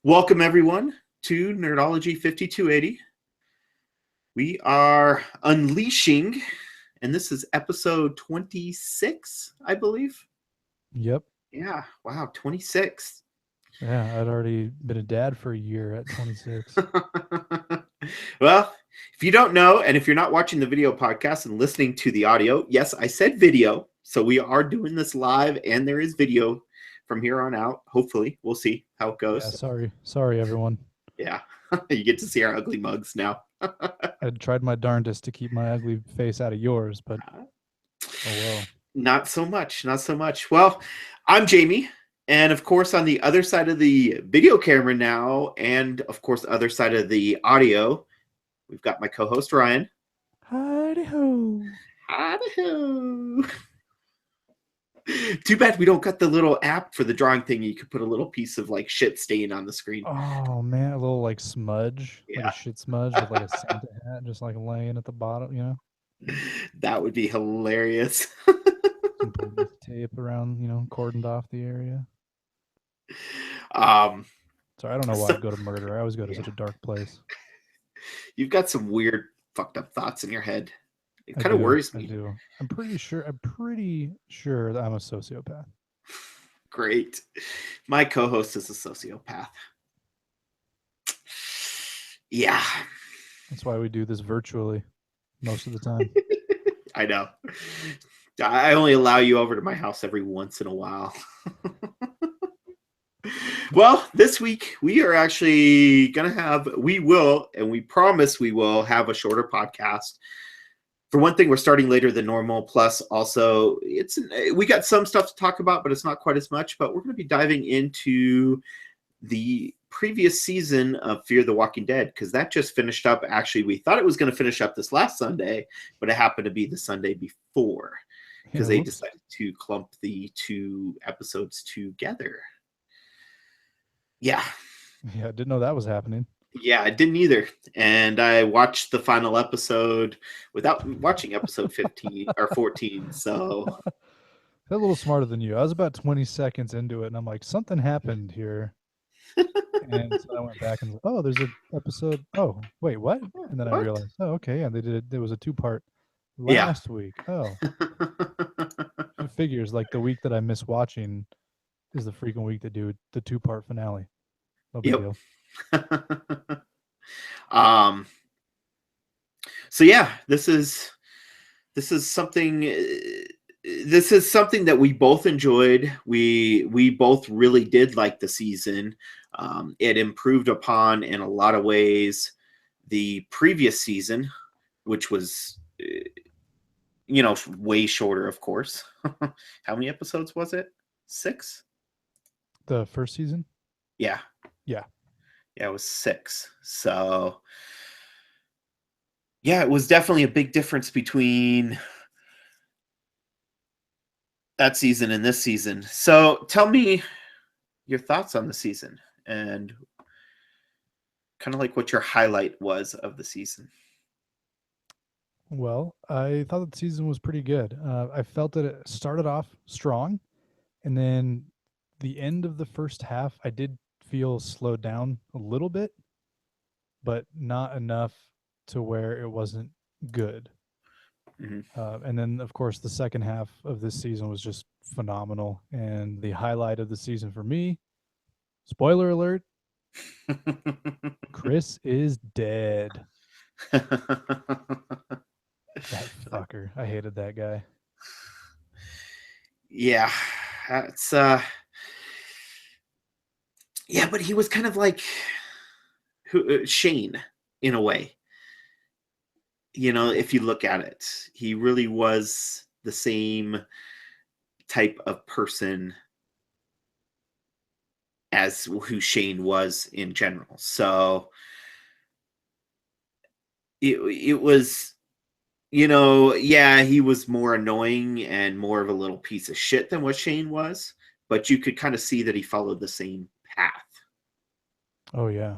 Welcome, everyone, to Nerdology 5280. We are unleashing, and this is episode 26, I believe. Yep. Yeah, wow, 26. Yeah, I'd already been a dad for a year at 26. Well, if you don't know, and if you're not watching the video podcast and listening to the audio, yes, I said video. So we are doing this live, and there is video from here on out. Hopefully, we'll see how it Yeah, goes. sorry everyone. Yeah, you get to see our ugly mugs now. I tried my darndest to keep my ugly face out of yours, but oh well. Not so much. Not so much. Well, I'm Jamie. And of course, on the other side of the video camera now, and of course, the other side of the audio, we've got my co host, Ryan. Howdy ho. Howdy-ho. Too bad we don't got the little app for the drawing thing. You could put a little piece of like shit stain on the screen. Oh man, a little like smudge, like Yeah. a shit smudge with like a Santa hat just like laying at the bottom, That would be hilarious. Some police tape around, cordoned off the area. um, Sorry, I don't know why so, I'd go to murder. I always go to yeah. such a dark place. You've got some weird, fucked up thoughts in your head. It I kind of do. worries I me. do. I'm pretty sure that I'm a sociopath. Great. My co host is a sociopath. Yeah. That's why we do this virtually most of the time. I know. I only allow you over to my house every once in a while. Well, this week we are actually going to and we promise we will have a shorter podcast. For one thing, we're starting later than normal. Plus, also, we got some stuff to talk about, but it's not quite as much. But we're going to be diving into the previous season of Fear the Walking Dead, because that just finished up. Actually, we thought it was going to finish up this last Sunday, but it happened to be the Sunday before, because they decided to clump the two episodes together. Yeah, I didn't know that was happening. yeah, I didn't either. And I watched the final episode without watching episode 15 or 14. So A little smarter than you. I was about 20 seconds into it, and I'm like, something happened here. And so I went back and was like, oh, there's an episode. Oh, wait, what? And then I what? realized, oh, okay, yeah, they did it. There was a 2-part Yeah. last week. Oh, it figures like the week that I miss watching is the freaking week to do the 2-part finale. No big deal. um. So yeah, this is something. This is something that we both enjoyed. We both really did like the season. It improved upon in a lot of ways the previous season, which was way shorter, of course. How many episodes was it? 6? The first season? Yeah. Yeah. Yeah, it was 6. So yeah, it was definitely a big difference between that season and this season. So tell me your thoughts on the season and kind of like what your highlight was of the season. Well, I thought the season was pretty good. I felt that it started off strong, and then the end of the first half, I did feel slowed down a little bit, but not enough to where it wasn't good. Mm-hmm. And then, of course, the second half of this season was just phenomenal. And the highlight of the season for me, spoiler alert, Chris is dead. That fucker. I hated that guy. Yeah, it's yeah, but he was kind of like Shane in a way. If you look at it, he really was the same type of person as who Shane was in general. So it was, yeah, he was more annoying and more of a little piece of shit than what Shane was, but you could kind of see that he followed the same path. Oh, yeah.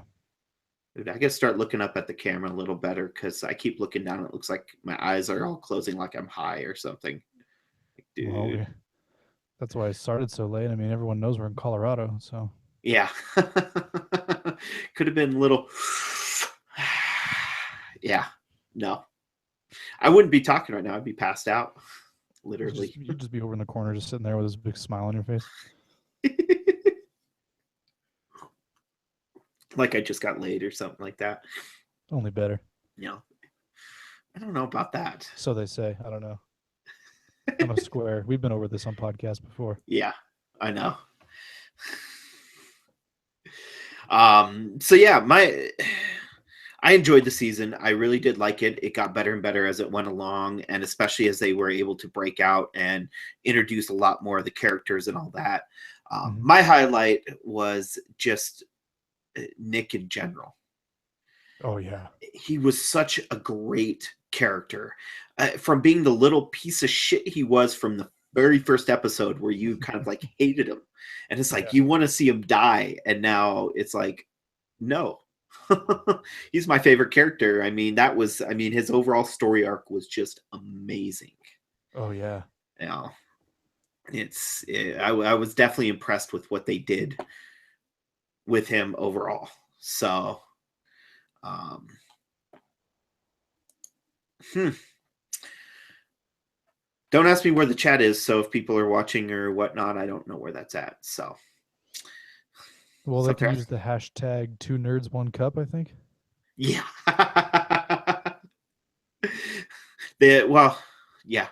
Dude, I gotta start looking up at the camera a little better because I keep looking down. It looks like my eyes are all closing like I'm high or something. Like, dude. Well, that's why I started so late. I mean, everyone knows we're in Colorado, so. Yeah. Could have been a little. Yeah, no, I wouldn't be talking right now. I'd be passed out, literally. You'd just be over in the corner, just sitting there with this big smile on your face. Like I just got laid or something like that. Only better. Yeah, I don't know about that. So they say. I don't know. I'm a square. We've been over this on podcast before. Yeah, I know. So yeah, I enjoyed the season. I really did like it. It got better and better as it went along, and especially as they were able to break out and introduce a lot more of the characters and all that. My highlight was just Nick in general. Oh yeah, he was such a great character, from being the little piece of shit he was from the very first episode, where you kind of like hated him, and it's like you want to see him die, and now it's like, no. He's my favorite character. I mean, his overall story arc was just amazing. Oh yeah. You know, I was definitely impressed with what they did with him overall. So, don't ask me where the chat is. So if people are watching or whatnot, I don't know where that's at. So, well, they can use the hashtag 2nerds1cup, I think. Yeah. Yeah.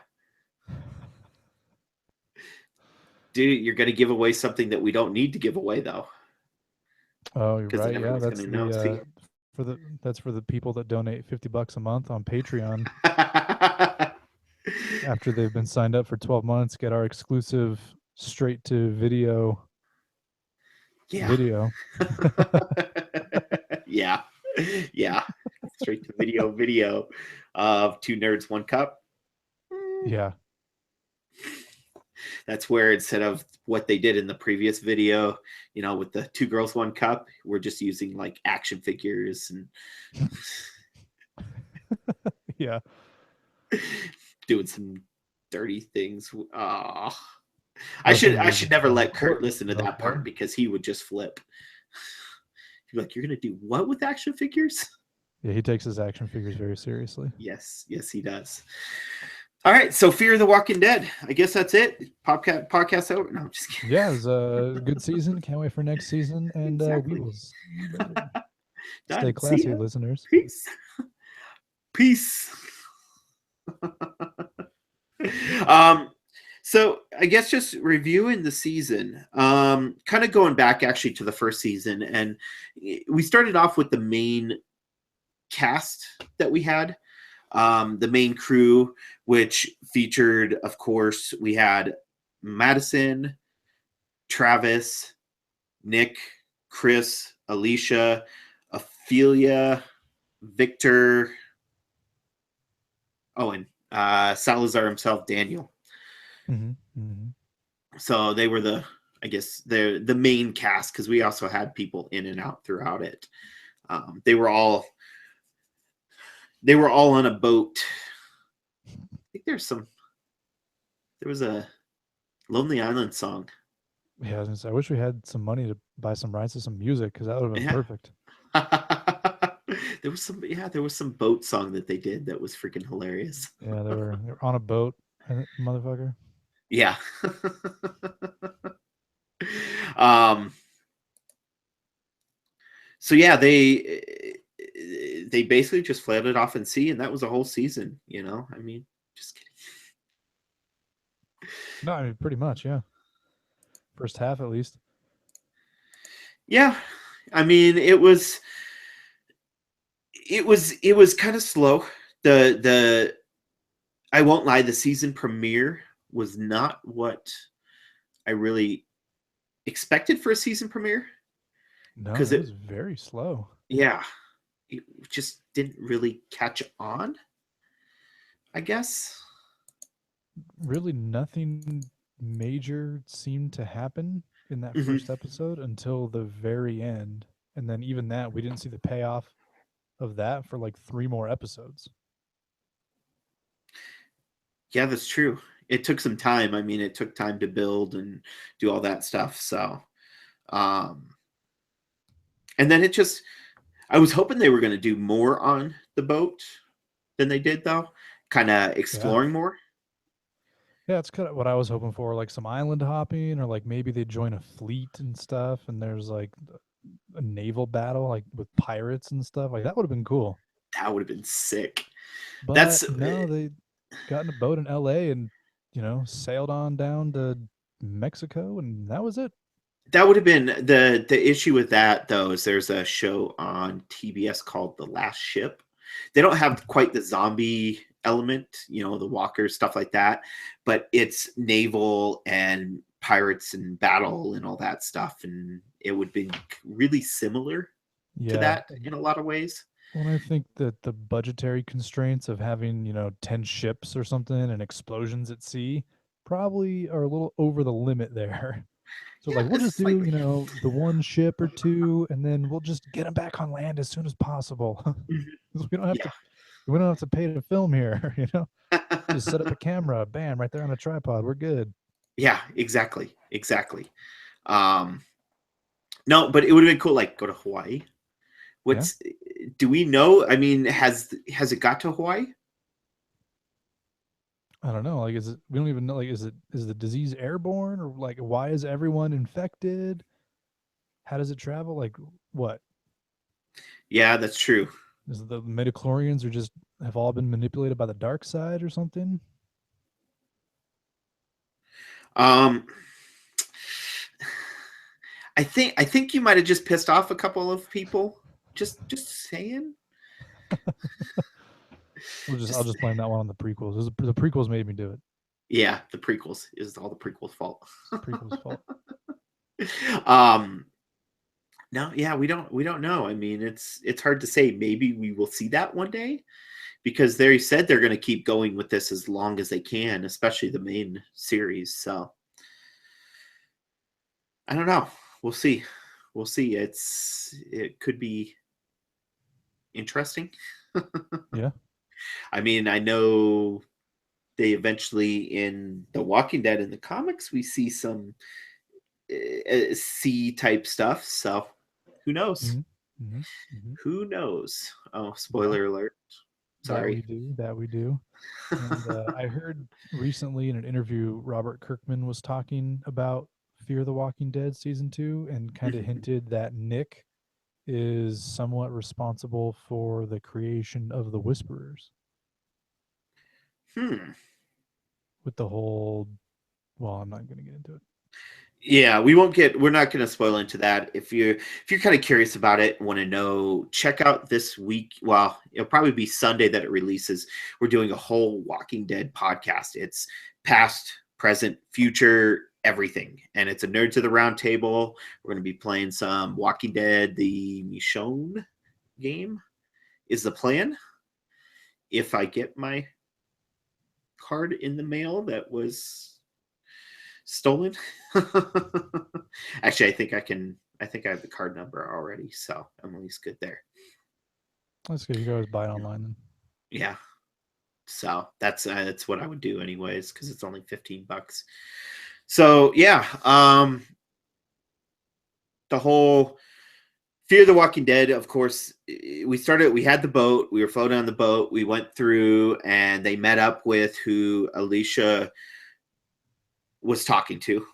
Dude, you're going to give away something that we don't need to give away, though. Oh, you're right. Yeah, that's for the people that donate $50 a month on Patreon. After they've been signed up for 12 months, get our exclusive straight to video. Video. Yeah. Straight to video of 2 Nerds 1 Cup. Yeah. That's where, instead of what they did in the previous video, with the 2 Girls 1 Cup, we're just using like action figures and yeah, doing some dirty things. Oh, I should never let Kurt listen to that part, because he would just flip. He'd be like, "You're gonna do what with action figures?" Yeah, he takes his action figures very seriously. Yes, he does. All right, so Fear the Walking Dead. I guess that's it. Podcast over. No, I'm just kidding. Yeah, it was a good season. Can't wait for next season, and we will stay classy, listeners. Peace. So I guess just reviewing the season, kind of going back actually to the first season, and we started off with the main cast that we had. The main crew, which featured, of course, we had Madison, Travis, Nick, Chris, Alicia, Ophelia, Victor, and Salazar himself, Daniel. So they were the main cast, because we also had people in and out throughout it. They were all on a boat. I think there was a Lonely Island song. Yeah, I wish we had some money to buy some rights to some music, because that would have been perfect. There was some boat song that they did that was freaking hilarious. Yeah, they were on a boat, motherfucker. Yeah. So yeah, they basically just floated off in sea, and that was a whole season. I mean, just kidding. No, I mean, pretty much, yeah. First half, at least. Yeah, I mean, it was kind of slow. I won't lie, the season premiere was not what I really expected for a season premiere. No, because it was very slow. Yeah, it just didn't really catch on, I guess. Really, nothing major seemed to happen in that first episode until the very end, and then even that, we didn't see the payoff of that for like 3 more episodes. Yeah, that's true. It took some time. I mean, it took time to build and do all that stuff. So, And then I was hoping they were going to do more on the boat than they did, though. Kind of Yeah. exploring more. Yeah, it's kind of what I was hoping for, like some island hopping, or like maybe they join a fleet and stuff, and there's like a naval battle, like with pirates and stuff. Like that would have been cool. That would have been sick. But That's no, they got in a boat in LA and, sailed on down to Mexico, and that was it. that would have been the issue with that, though, is there's a show on TBS called The Last Ship. They don't have quite the zombie element, the walkers, stuff like that, but it's naval and pirates and battle and all that stuff, and it would be really similar to Yeah. that in a lot of ways. Well, I think that the budgetary constraints of having, 10 ships or something and explosions at sea probably are a little over the limit there. So like Yeah, we'll just it's do, slightly. the one ship or two, and then we'll just get them back on land as soon as possible. 'Cause Yeah. we don't have to pay to film here, Just set up a camera, bam, right there on a tripod. We're good. Yeah, exactly. um no, but it would have been cool, like, go to Hawaii. Yeah. What's Do we know? I mean, has it got to Hawaii? I don't know. Like, we don't even know. Like, is the disease airborne, or like, why is everyone infected? How does it travel? Like, what Yeah, that's true. is it the midichlorians are just have all been manipulated by the dark side or something? Um, I think you might have just pissed off a couple of people. Just saying. I'll Just just blame that one on the prequels. The prequels made me do it. Yeah, the prequels is all the prequels' fault. Prequels fault. um, no, yeah, we don't know. I mean, it's hard to say. Maybe we will see that one day, because they said they're going to keep going with this as long as they can, especially the main series. So I don't know. We'll see. We'll see. It could be interesting. Yeah. I mean, I know they eventually, in The Walking Dead in the comics, we see some sea type stuff. So who knows? Hmm. Hmm. Hmm. Who knows? Oh, Yeah. spoiler alert. That we Sorry. do. That we do. And I heard recently in an interview, Robert Kirkman was talking about Fear the Walking Dead season 2, and kind of hinted that Nick is somewhat responsible for the creation of the Whisperers, Hmm. with the whole. Well, I'm not going to get into it. Yeah, we're not going to spoil into that. If you're kind of curious about it, want to know, check out this week. Well, it'll probably be Sunday that it releases. We're doing a whole Walking Dead podcast. It's past, present, future, everything. And it's a Nerd to the Round Table. We're going to be playing some Walking Dead, the Michonne game is the plan. If I get my card in the mail that was stolen. Actually, I think I can. I think I have the card number already, so Emily's good there. That's good. You can always buy it online then. Yeah, so that's what I would do anyways, because it's only $15. So yeah, the whole Fear the Walking Dead. Of course, we had the boat. We were floating on the boat. We went through, and they met up with who Alicia was talking to,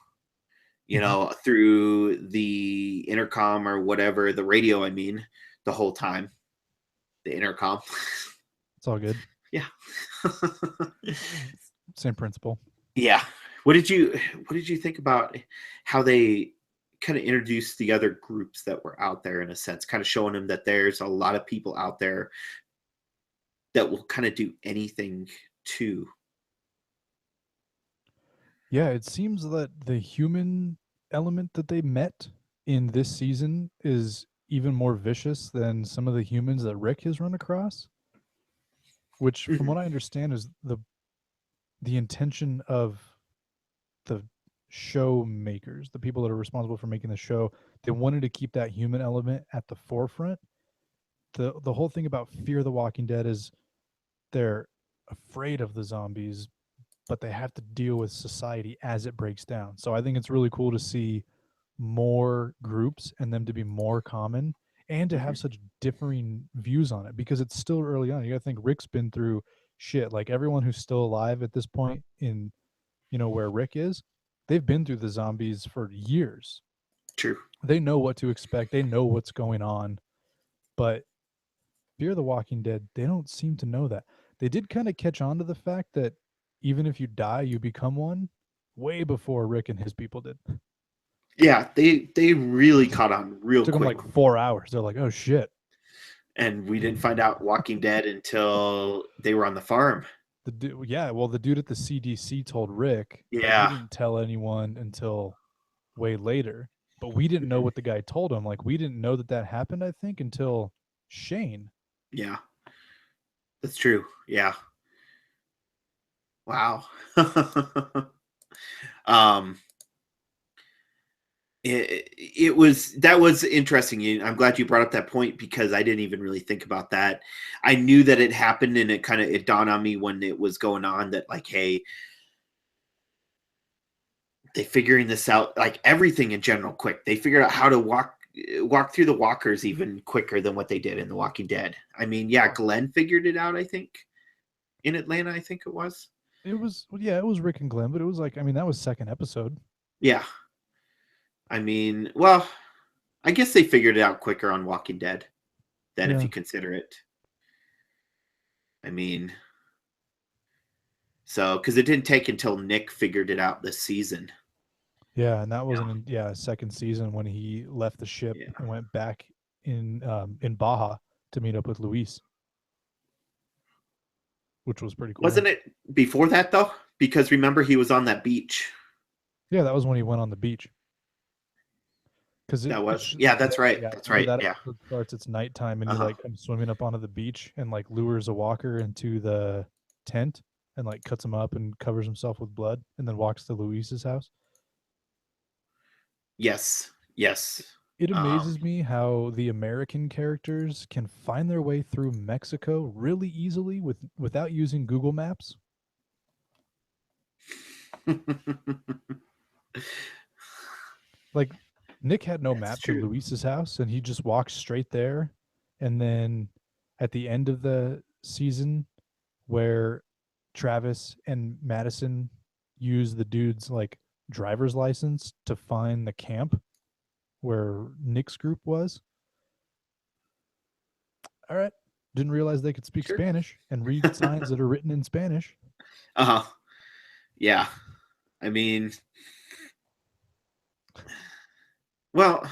Hmm. through the intercom or whatever, the radio, I mean, the whole time, the intercom. It's all good. Yeah. Same principle. Yeah. What did you think about how they kind of introduced the other groups that were out there, in a sense, kind of showing them that there's a lot of people out there that will kind of do anything too? Yeah, it seems that the human element that they met in this season is even more vicious than some of the humans that Rick has run across, which from Mhm. what I understand is the intention of the show makers, the people that are responsible for making the show. They wanted to keep that human element at the forefront. The whole thing about Fear the Walking Dead is they're afraid of the zombies, but they have to deal with society as it breaks down. So I think it's really cool to see more groups and them to be more common, and to have such differing views on it, because it's still early on. You gotta think Rick's been through shit. Like everyone who's still alive at this point in, where Rick is, they've been through the zombies for years. True. They know what to expect. They know what's going on. But Fear the Walking Dead, they don't seem to know that. They did kind of catch on to the fact that even if you die, you become one way before Rick and his people did. Yeah, they really caught on real Took them quick. like 4 hours. They're like, oh shit. And we didn't find out Walking Dead until they were on the farm. The dude at the CDC told Rick. But Yeah. he didn't tell anyone until way later. But we didn't know what the guy told him. Like we didn't know that happened, I think, until Shane. Yeah. That's true. Yeah. Wow. That was interesting. I'm glad you brought up that point because I didn't even really think about that. I knew that it happened, and it dawned on me when it was going on that, like, hey, they figuring this out, like everything in general, quick. They figured out how to walk through the walkers even quicker than what they did in The Walking Dead. I mean, yeah, Glenn figured it out, I think, in Atlanta, I think it was. It was Rick and Glenn, but it was like, I mean, that was second episode. Yeah. I mean, well, I guess they figured it out quicker on Walking Dead than if you consider it. I mean, so, because it didn't take until Nick figured it out this season. Yeah, and that wasn't second season when he left the ship and went back in Baja to meet up with Luis, which was pretty cool. Wasn't it before that though? Because remember, he was on that beach. Yeah, that was when he went on the beach. That's right. That's right. That yeah. Starts. It's nighttime, and he like comes swimming up onto the beach and like lures a walker into the tent and like cuts him up and covers himself with blood, and then walks to Luis's house. Yes. It amazes me how the American characters can find their way through Mexico really easily without using Google Maps. Like Nick had no map to Luis's house, and he just walked straight there. And then at the end of the season, where Travis and Madison use the dude's like driver's license to find the camp where Nick's group was. All right. Didn't realize they could speak Spanish and read signs that are written in Spanish. Yeah. I mean, well,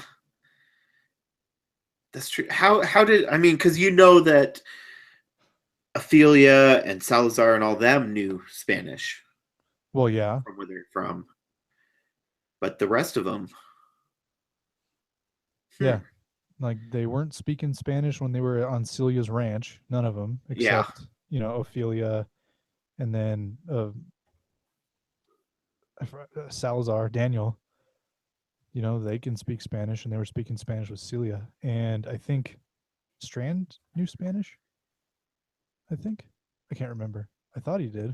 that's true. How did, I mean, because you know that Ophelia and Salazar and all them knew Spanish. Well, yeah. From where they're from. But the rest of them. Yeah. Like they weren't speaking Spanish when they were on Celia's ranch. None of them, except, Ophelia and then Salazar, Daniel. They can speak Spanish, and they were speaking Spanish with Celia. And I think Strand knew Spanish. I can't remember. I thought he did.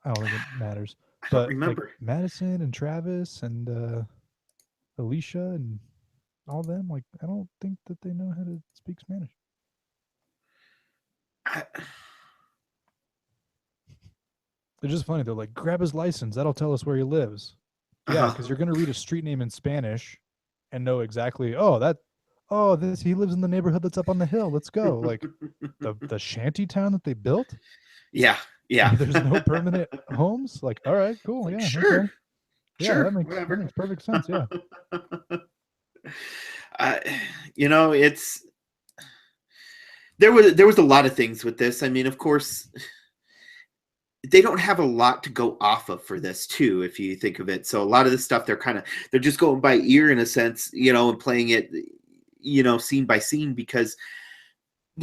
I don't think it matters. But remember, like, Madison and Travis and Alicia and all them, like, I don't think that they know how to speak Spanish. It's just funny. They're like, grab his license. That'll tell us where he lives. Yeah, because you're going to read a street name in Spanish and know exactly, he lives in the neighborhood that's up on the hill. Let's go. Like the shanty town that they built. Yeah. There's no permanent homes. Like, all right, cool. Yeah. Sure. Okay. Yeah, that makes perfect sense. Yeah. It's there was a lot of things with this. I mean, of course, they don't have a lot to go off of for this too, if you think of it. So a lot of this stuff, they're just going by ear in a sense, and playing it, scene by scene, because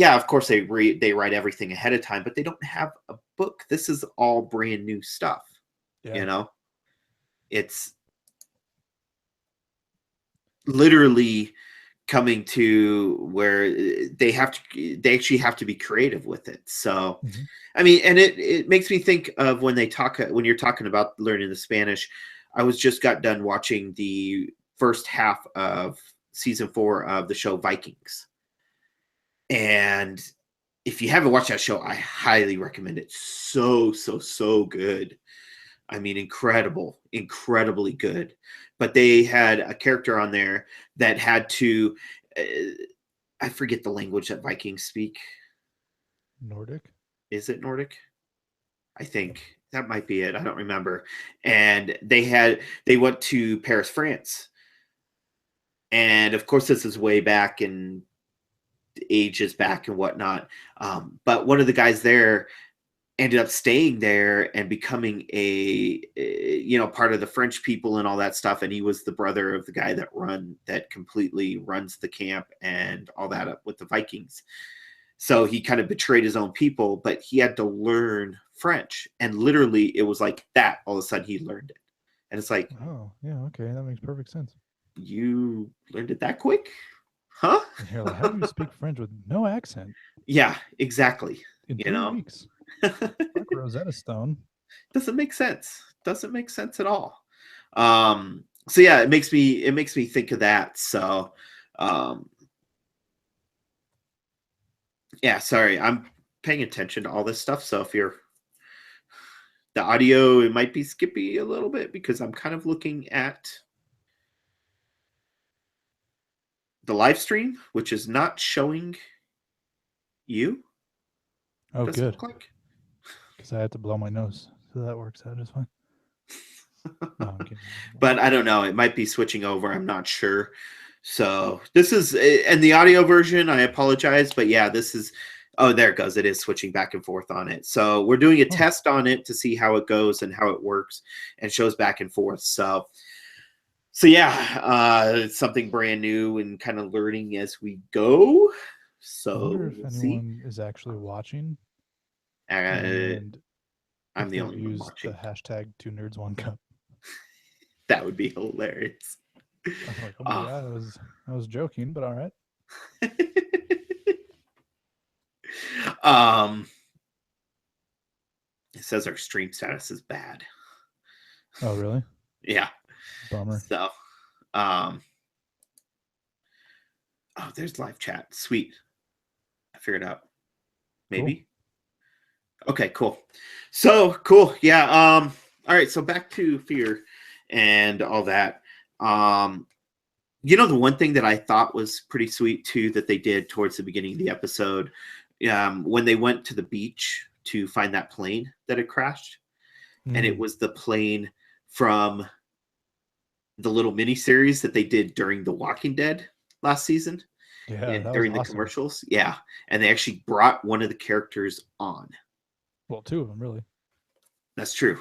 of course they write everything ahead of time, but they don't have a book. This is all brand new stuff. It's literally coming to where they actually have to be creative with it. So, I mean, and it makes me think of when you're talking about learning the Spanish. I got done watching the first half of season 4 of the show Vikings. And if you haven't watched that show, I highly recommend it. So good. I mean, incredibly good. But they had a character on there that had to, I forget the language that Vikings speak. Nordic? Is it Nordic? I think that might be it. I don't remember. And they went to Paris, France. And of course, this is way back in ages back and whatnot. But one of the guys there ended up staying there and becoming a part of the French people and all that stuff. And he was the brother of the guy that completely runs the camp and all that up with the Vikings. So he kind of betrayed his own people, but he had to learn French. And literally it was like that. All of a sudden he learned it. And it's like, oh yeah, okay, that makes perfect sense. You learned it that quick? Huh? And you're like, how do you speak French with no accent? Yeah, exactly. In 3 weeks. Fuck Rosetta Stone. Doesn't make sense. Doesn't make sense at all. So yeah, it makes me think of that. So yeah, sorry, I'm paying attention to all this stuff. So if you're the audio, it might be skippy a little bit because I'm kind of looking at the live stream, which is not showing you. Oh, Does good. it look like? Because I had to blow my nose, so that works out just fine. No, I'm kidding. But I don't know. It might be switching over. I'm not sure. So this is, and the audio version, I apologize. But yeah, this is, oh, there it goes. It is switching back and forth on it. So we're doing a test on it to see how it goes and how it works and shows back and forth. So yeah, it's something brand new and kind of learning as we go. So I wonder if anyone is actually watching. And I'm the only one used watching. The hashtag 2nerds1cup. That would be hilarious. I'm like, oh yeah, I was joking, but all right. It says our stream status is bad. Oh really? Yeah. Bummer. So oh, there's live chat. Sweet. I figured it out. Maybe. Cool. Okay, cool. So cool. Yeah. All right. So back to Fear and all that. The one thing that I thought was pretty sweet too that they did towards the beginning of the episode, when they went to the beach to find that plane that had crashed, and it was the plane from the little miniseries that they did during The Walking Dead last season. Yeah, and during the commercials. Yeah. And they actually brought one of the characters on. Well, 2 of them, really. That's true.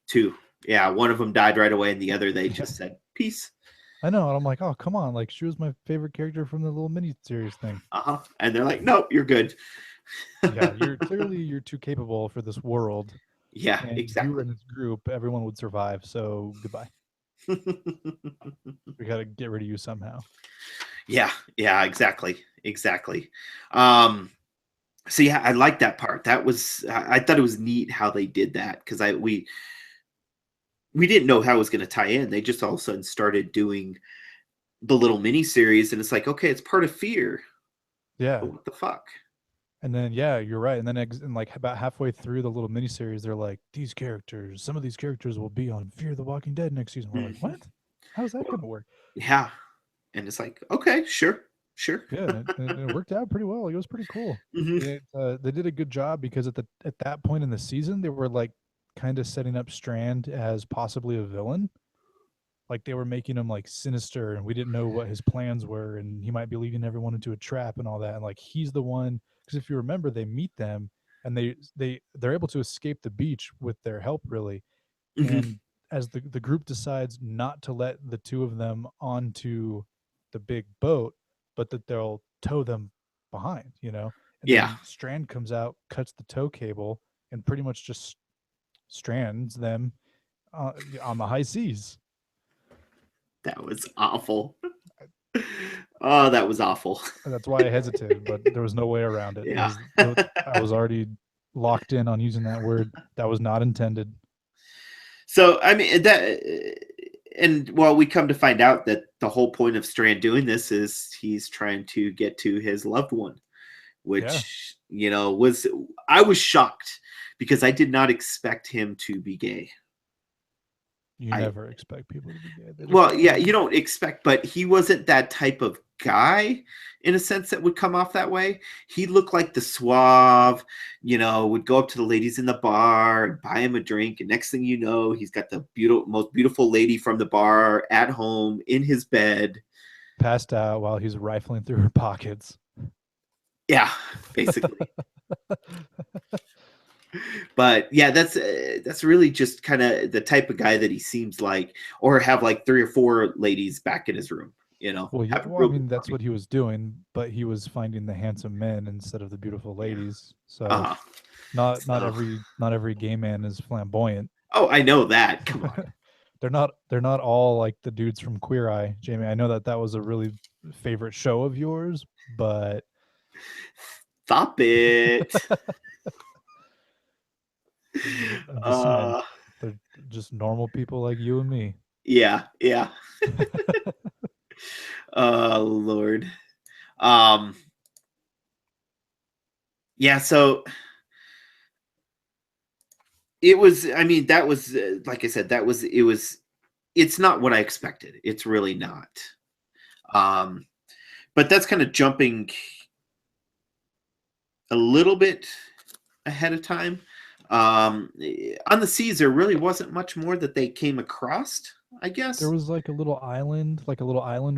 2. Yeah. One of them died right away, and the other, they just said, peace. I know. And I'm like, oh, come on. Like, she was my favorite character from the little mini-series thing. Uh-huh. And they're like, nope, you're good. Yeah, you're too capable for this world. Yeah, and exactly. If you were in this group, everyone would survive. So goodbye. We got to get rid of you somehow. Yeah, exactly. So yeah, I like that part. I thought it was neat how they did that, because we didn't know how it was going to tie in. They just all of a sudden started doing the little mini series, and it's like, okay, it's part of Fear. Yeah. But what the fuck? And then yeah, you're right. And then like about halfway through the little mini series, they're like, some of these characters will be on Fear the Walking Dead next season. We're like, what? How's that going to work? Yeah. And it's like, okay, sure. Yeah, it worked out pretty well. It was pretty cool. They did a good job, because at that point in the season, they were like kind of setting up Strand as possibly a villain. Like they were making him like sinister, and we didn't know what his plans were, and he might be leading everyone into a trap and all that. And like he's the one, because if you remember, they meet them and they're able to escape the beach with their help, really. And as the group decides not to let the 2 of them onto the big boat, but that they'll tow them behind, And then Strand comes out, cuts the tow cable, and pretty much just strands them on the high seas. That was awful. Oh, that was awful. That's why I hesitated, but there was no way around it. Yeah. I was already locked in on using that word. That was not intended. So, I mean, and well, we come to find out that the whole point of Strand doing this is he's trying to get to his loved one, Yeah. which was, I was shocked because I did not expect him to be gay. You I never expect people to be gay. They just Well, yeah, are. you don't expect, but he wasn't that type of guy in a sense that would come off that way. He looked like the suave, would go up to the ladies in the bar and buy him a drink. And next thing you know, he's got the most beautiful lady from the bar at home in his bed. Passed out while he's rifling through her pockets. Yeah, basically. But yeah, that's really just kind of the type of guy that he seems like, or have like 3 or 4 ladies back in his room. Well, yeah, have a well, I real mean, good that's party. what he was doing, but he was finding the handsome men instead of the beautiful Yeah. ladies. So Uh-huh. not So, every gay man is flamboyant. oh, I know that. Come on. They're not all like the dudes from Queer Eye, Jamie. I know that was a really favorite show of yours, but Stop it. I'm just saying uh they're just normal people like you and me. yeah, yeah. Oh Lord. Um yeah, so it was, I mean, that was like I said, it's not what I expected. It's really not. Um but that's kind of jumping a little bit ahead of time. On the seas, there really wasn't much more that they came across, I There guess. was like a little island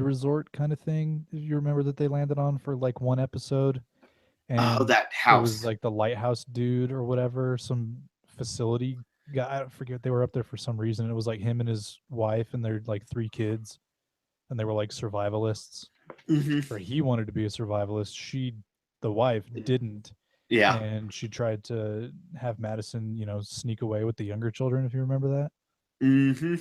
resort kind of thing. If you remember that they landed on for like one episode, Oh, and that it was house. like the lighthouse dude or whatever, some facility guy. I forget, they were up there for some reason. It was like him and his wife and their like 3 kids, and they were like survivalists. Hmm. Or he wanted to be a survivalist. The wife, didn't, Yeah. and she tried to have Madison, sneak away with the younger children, if you remember that. Hmm.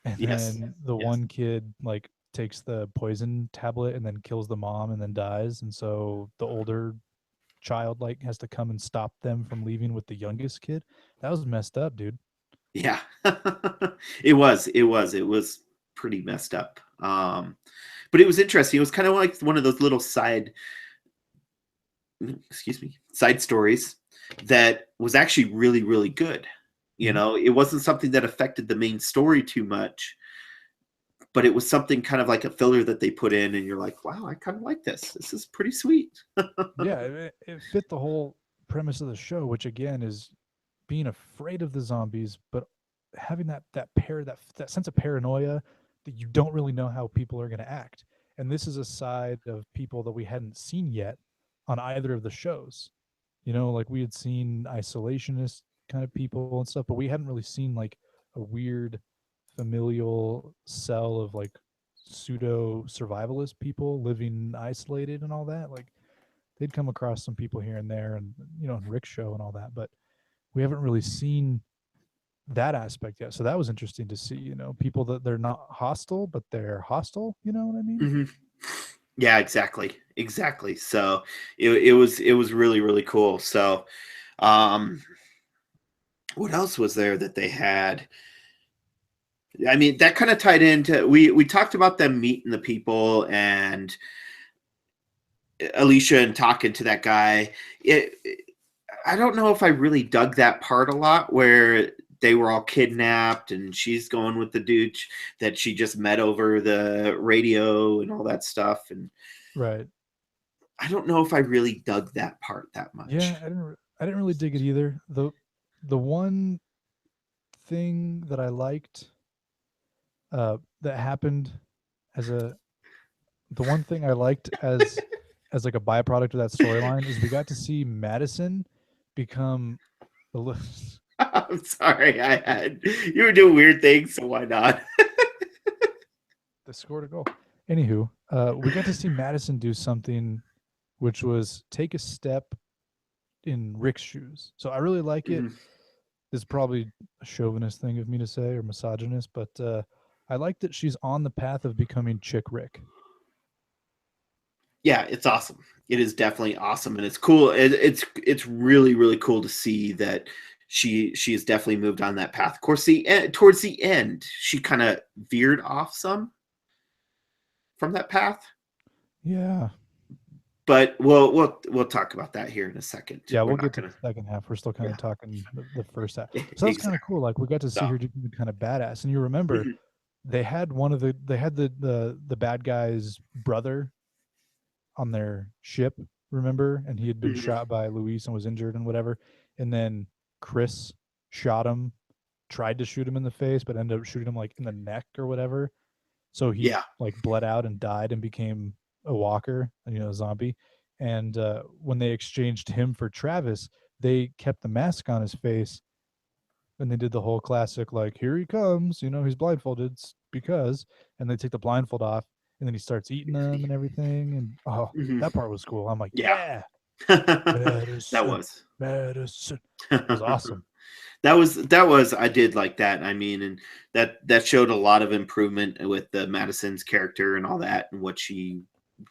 And Yes. then the Yes. one kid like takes the poison tablet and then kills the mom and then dies, and so the older child like has to come and stop them from leaving with the youngest kid. That was messed up, dude. Yeah. It was pretty messed up. But it was interesting. It was kind of like one of those little side stories that was actually really, really good. Mhm. It wasn't something that affected the main story too much, but it was something kind of like a filler that they put in, and you're like, wow, I kind of like this. This is pretty sweet. Yeah, it fit the whole premise of the show, which again is being afraid of the zombies, but having that sense of paranoia that you don't really know how people are going to act. And this is a side of people that we hadn't seen yet on either of the shows. Like we had seen isolationist kind of people and stuff, but we hadn't really seen like a weird familial cell of like pseudo survivalist people living isolated and all that. Like they'd come across some people here and there, and Rick's show and all that, but we haven't really seen that aspect yet. So that was interesting to see, people that they're not hostile, but they're hostile. You know what I mean? Hmm. Yeah, exactly. So it was really, really cool. So, um, what else was there that they had? I mean, that kind of tied into, we talked about them meeting the people and Alicia and talking to that guy. I don't know if I really dug that part a lot where they were all kidnapped and she's going with the dude that she just met over the radio and all that stuff. And Right. I don't know if I really dug that part that much. Yeah, I didn't really dig it either. The one thing that I liked that happened as a the one thing I liked as like a byproduct of that storyline is we got to see Madison become the I'm sorry, you were doing weird things, so why not? the score to goal. Anywho, we got to see Madison do something which was take a step in Rick's shoes. So I really like it. Mhm. This is probably a chauvinist thing of me to say or misogynist, but I like that she's on the path of becoming Chick Rick. Yeah, it's awesome. It is definitely awesome, and it's cool. It's really, really cool to see that she has definitely moved on that path. Of course, towards the end, she kind of veered off some from that path. Yeah. But we'll talk about that here in a second. Yeah, We're we'll not get to gonna. the second half. We're still kind Yeah, of talking the first half. So that's kind of exactly. cool. Like we got to see So, her do kind of badass. And you remember mhm, they had the bad guy's brother on their ship, remember? And he had been mhm. shot by Luis and was injured and whatever. And then Chris shot him, tried to shoot him in the face, but ended up shooting him like in the neck or whatever. So he Yeah, like bled out and died and became a walker, a zombie. And when they exchanged him for Travis, they kept the mask on his face, and they did the whole classic like, here he comes, he's blindfolded because, and they take the blindfold off, and then he starts eating them and everything. And oh, mhm, that part was cool. I'm like, yeah. yeah, That medicine, was. medicine. It was awesome. That was I did like that. I mean, and that showed a lot of improvement with the Madison's character and all that, and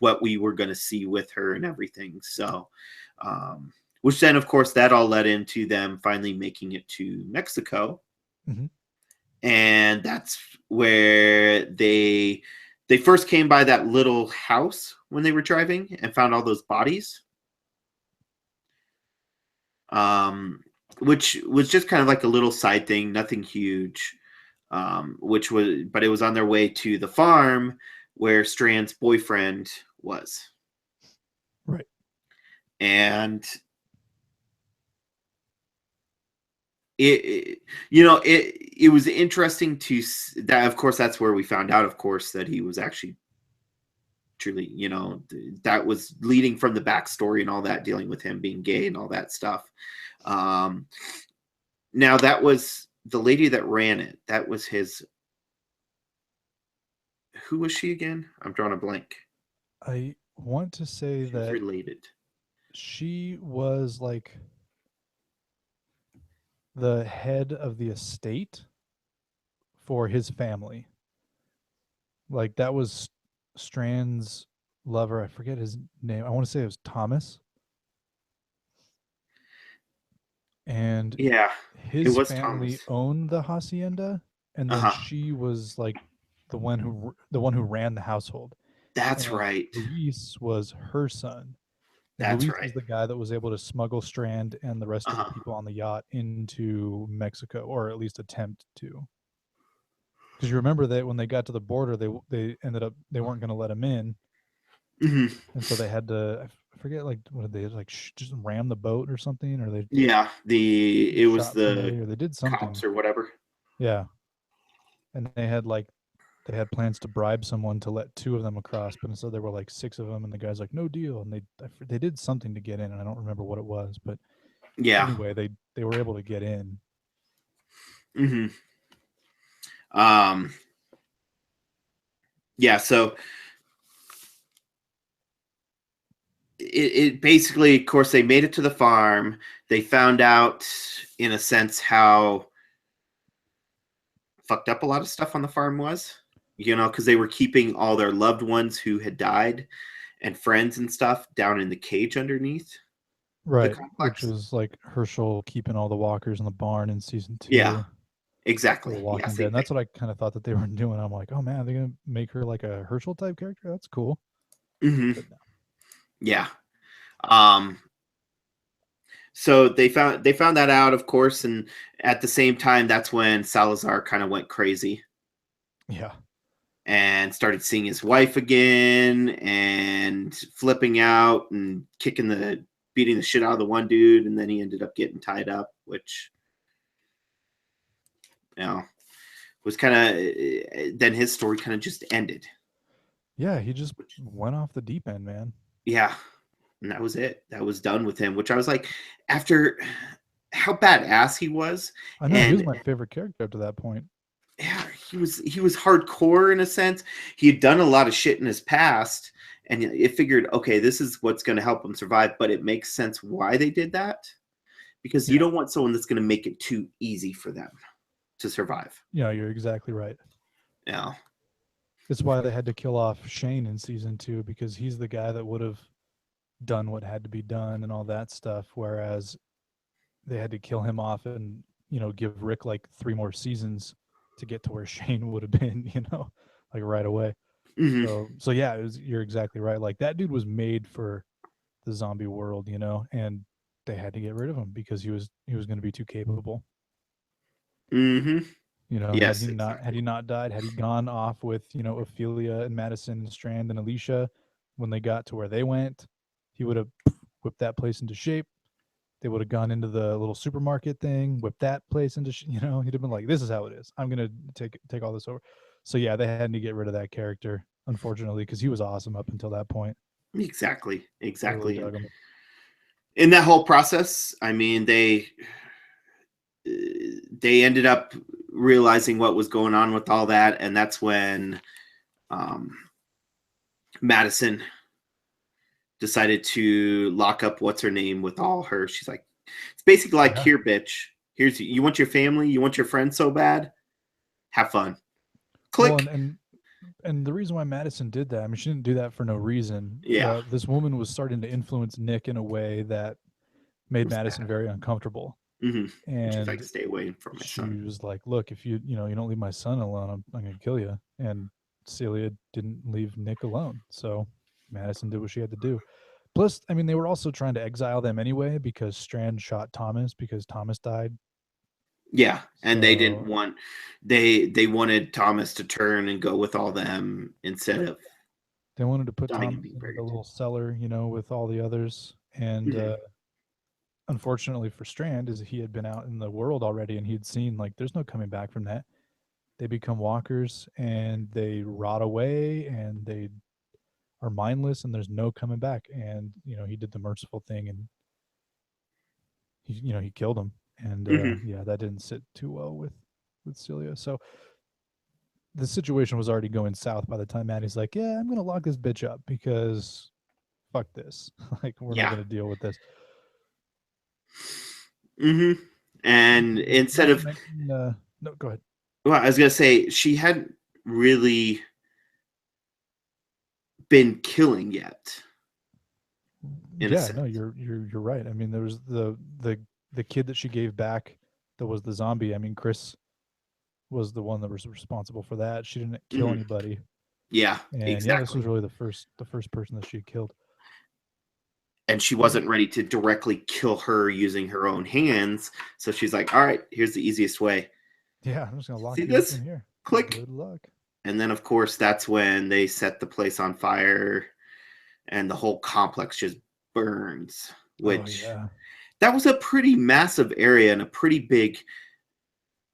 what we were going to see with her and everything. So, which then of course that all led into them finally making it to Mexico, Hmm. and that's where they first came by that little house when they were driving and found all those bodies. Um, which was just kind of like a little side thing, nothing huge. But it was on their way to the farm where Strand's boyfriend was, Right. and it was interesting that. Of course, that's where we found out, of course, that he was actually truly, that was leading from the backstory and all that, dealing with him being gay and all that stuff. Um, Now that was the lady that ran it. That was his. Who was she again? I'm drawing a blank. I want to say She's that related. she was like the head of the estate for his family. Like that was Strand's lover. I forget his name. I want to say it was Thomas. And Yeah, it his was family Thomas. owned the hacienda, and Uh then huh. she was like the one who ran the household. That's And right. Luis was her son. And That's Luis right. is the guy that was able to smuggle Strand and the rest Uh of the huh. people on the yacht into Mexico, or at least attempt to. Because you remember that when they got to the border, they ended up they weren't going to let him in, Hmm. and so they had to. I forget, like, what did they like just ram the boat or something, or they Yeah, it was shot the somebody, or they did cops something. or whatever. Yeah, and they had plans to bribe someone to let two of them across, but instead there were like six of them, and the guy's like, no deal, and they did something to get in, and I don't remember what it was, but Yeah. anyway, they were able to get in. Hmm. Um. Yeah. So it basically, of course, they made it to the farm. They found out, in a sense, how fucked up a lot of stuff on the farm was, because they were keeping all their loved ones who had died and friends and stuff down in the cage underneath the Right, which complex. is like Herschel keeping all the walkers in the barn in season Yeah, 2 for The exactly. Yeah, Walking Dead. same And thing. that's what I kind of thought that they were doing. I'm like, oh man, they're gonna make her like a Herschel type character. That's cool. Hmm. But no. Yeah. Um, so they found that out, of course, and at the same time, that's when Salazar kind of went crazy Yeah, and started seeing his wife again and flipping out and beating the shit out of the one dude, and then he ended up getting tied up, which you know was kind of then his story kind of just ended. yeah, he just went off the deep end, man. Yeah, and that was it. That was done with him, which I was like, after how badass he was, I know he was and my favorite character up to that point. yeah, he was hardcore in a sense. He had done a lot of shit in his past, and it figured, okay, this is what's going to help him survive. But it makes sense why they did that, because you Yeah, don't want someone that's going to make it too easy for them to survive. you're exactly right. Yeah. It's why they had to kill off Shane in season 2, because he's the guy that would have done what had to be done and all that stuff. Whereas they had to kill him off and, you know, give Rick like 3 more seasons to get to where Shane would have been, you know, like right away. Hmm. So yeah, you're exactly right. Like that dude was made for the zombie world, you know, and they had to get rid of him because he was going to be too capable. Hmm. You know, Yes, had exactly. he not died, had he gone off with, you know, Ophelia and Madison and Strand and Alicia when they got to where they went, he would have whipped that place into shape. They would have gone into the little supermarket thing, whipped that place into, you know, he'd have been like, "This is how it is. I'm gonna take all this over." So yeah, they had to get rid of that character, unfortunately, because he was awesome up until that point. Exactly. I really Exactly. And dug him. in that whole process, I mean, they ended up realizing what was going on with all that, and that's when um, Madison decided to lock up what's her name with all her. She's like, it's basically like, Yeah. here, bitch. Here's, you want your family, you want your friends so bad. Have fun. Well, Click. and the reason why Madison did that, I mean, she didn't do that for no reason. Yeah, This woman was starting to influence Nick in a way that made it was Madison bad. very uncomfortable. Hmm. And she's like, And stay away from my she son. was like, "Look, if you know you don't leave my son alone, I'm gonna kill you." And Celia didn't leave Nick alone, so Madison did what she had to do. Plus, I mean, they were also trying to exile them anyway because Strand shot Thomas because Thomas died. Yeah, and they didn't So want, they wanted Thomas to turn and go with all them instead of they wanted to put dying and Thomas being in the buried. little cellar, you know, with all the others. And Hmm. unfortunately for Strand, is he had been out in the world already and he'd seen like there's no coming back from that. They become walkers and they rot away and they are mindless and there's no coming back. And you know he did the merciful thing and he killed him. And Hmm. yeah, that didn't sit too well with Celia. So the situation was already going south by the time Maddie's like, yeah, I'm gonna lock this bitch up because fuck this. Like we're not Yeah. gonna deal with this. Hmm. And instead Not to of, mention, no, go ahead. well, I was gonna say she hadn't really been killing yet, in a Yeah, no, sense. you're right. I mean, there was the kid that she gave back that was the zombie. I mean, Chris was the one that was responsible for that. She didn't kill Hmm. anybody, Yeah, and yeah, this was exactly. really the first person that she killed. And she So wasn't ready to directly kill her using her own hands, so she's like, "All right, here's the easiest way. yeah, I'm just gonna lock See you up this? in here. Click." Good luck. And then, of course, that's when they set the place on fire, and the whole complex just burns. Oh Which, yeah. that was a pretty massive area and a pretty big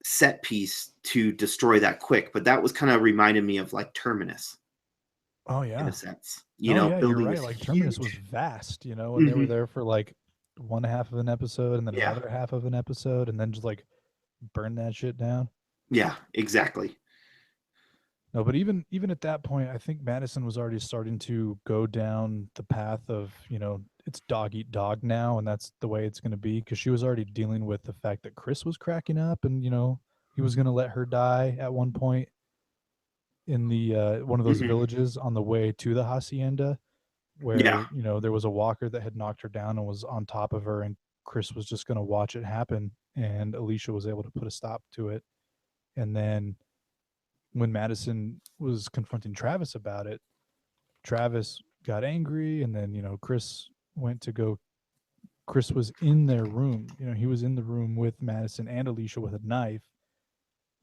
set piece to destroy that quick. But that was kind of reminded me of like Terminus, Oh in a yeah. sense. No, yeah, you're Building right. this Like Terminus was huge. vast, you know, and they were Hmm. there for like one half of an episode and then Yeah, another half of an episode and then just like burn that shit down. yeah, exactly. No, but even at that point, I think Madison was already starting to go down the path of, you know, it's dog eat dog now, and that's the way it's going to be because she was already dealing with the fact that Chris was cracking up, and you know, he was going to let her die at one point in the one of those Hmm. villages on the way to the hacienda, Yeah. where you know there was a walker that had knocked her down and was on top of her, and Chris was just going to watch it happen, and Alicia was able to put a stop to it, and then when Madison was confronting Travis about it, Travis got angry, and then you know Chris went to go. Chris was in their room. You know, he was in the room with Madison and Alicia with a knife.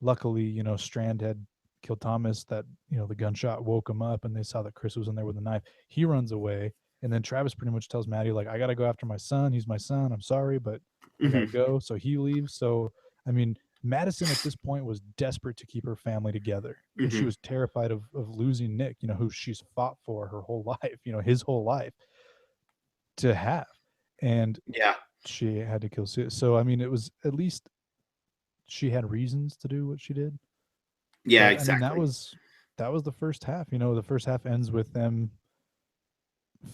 Luckily, you know, Strand had killed Thomas. That you know the gunshot woke him up, and they saw that Chris was in there with a knife. He runs away, and then Travis pretty much tells Maddie like, "I got to go after my son. He's my son. I'm sorry, but I got to Hmm. go." So he leaves. So I mean, Madison at this point was desperate to keep her family together because she Hmm. was terrified of losing Nick, you know, who she's fought for her whole life, you know, his whole life to have. And Yeah. she had to kill Sue. So I mean, it was at least she had reasons to do what she did. Yeah, But I mean, exactly. that was the first half. You know, the first half ends with them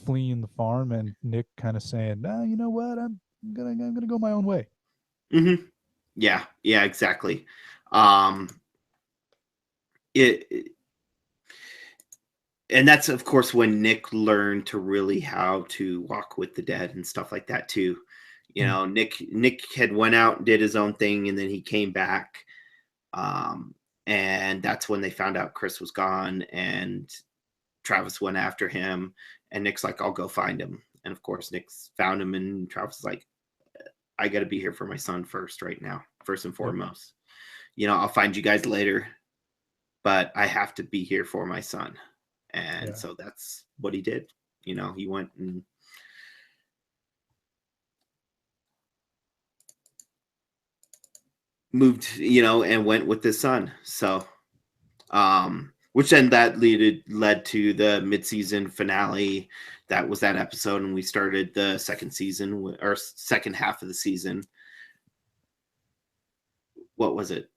fleeing the farm and Nick kind of saying, "Nah, you know what? I'm gonna go my own way." Hmm. Yeah, yeah, exactly. Um, it, and that's of course when Nick learned to really how to walk with the dead and stuff like that too. You know, Nick had went out and did his own thing, and then he came back. And that's when they found out Chris was gone, and Travis went after him, and Nick's like, I'll go find him. And of course, Nick's found him, and Travis is like, I got to be here for my son first right now, first and foremost. You know, I'll find you guys later, but I have to be here for my son. And so that's what he did. You know, he went and moved, you know, and went with his son. So, which then that led to the mid-season finale. That was that episode, and we started the second season, or second half of the season. What was it?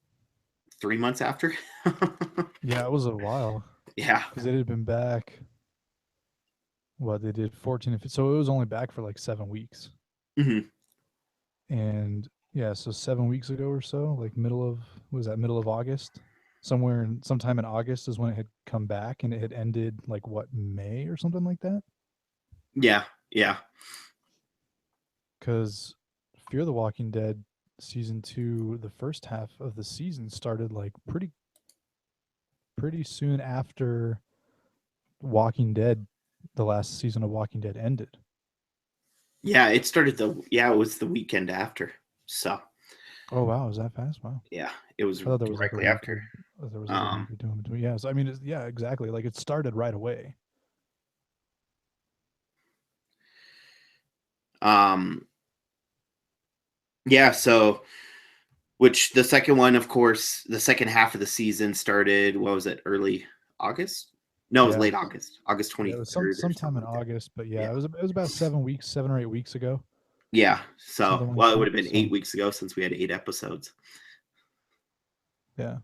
3 months after? Yeah, it was a while. Yeah. Because it had been back. What they did 14 and 15, so it was only back for like 7 weeks. Mm-hmm. And yeah, so 7 weeks ago or so, like middle of August? Sometime in August is when it had come back, and it had ended like what, May or something like that? Yeah. Because Fear the Walking Dead season 2, the first half of the season started like pretty soon after Walking Dead, the last season of Walking Dead ended. Yeah, it started it was the weekend after. So. Oh wow, is that fast? Wow. Yeah, it was I thought there was directly like after. there was like a week or two in between. Yeah, so I mean, yeah, exactly. Like it started right away. Yeah, so which the second one, of course, the second half of the season started, what was it, early August? No, it was late August. August 23rd. Yeah, it was sometime in August, but yeah, it was about 7 or 8 weeks ago. Yeah. So, it would have been 8 so. weeks ago since we had 8 episodes. Yeah.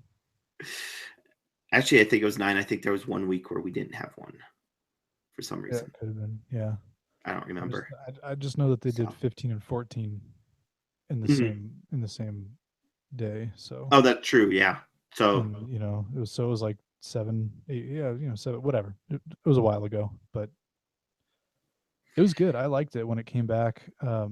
Actually, I think it was 9. I think there was 1 week where we didn't have one for some reason. Yeah, it could have been. Yeah. I don't remember. I just know that they did 15 and 14 in the same day. So. Oh, that's true. Yeah. So, and, you know, it was like 7, 8, yeah, you know, 7, whatever. It was a while ago, but it was good. I liked it when it came back. It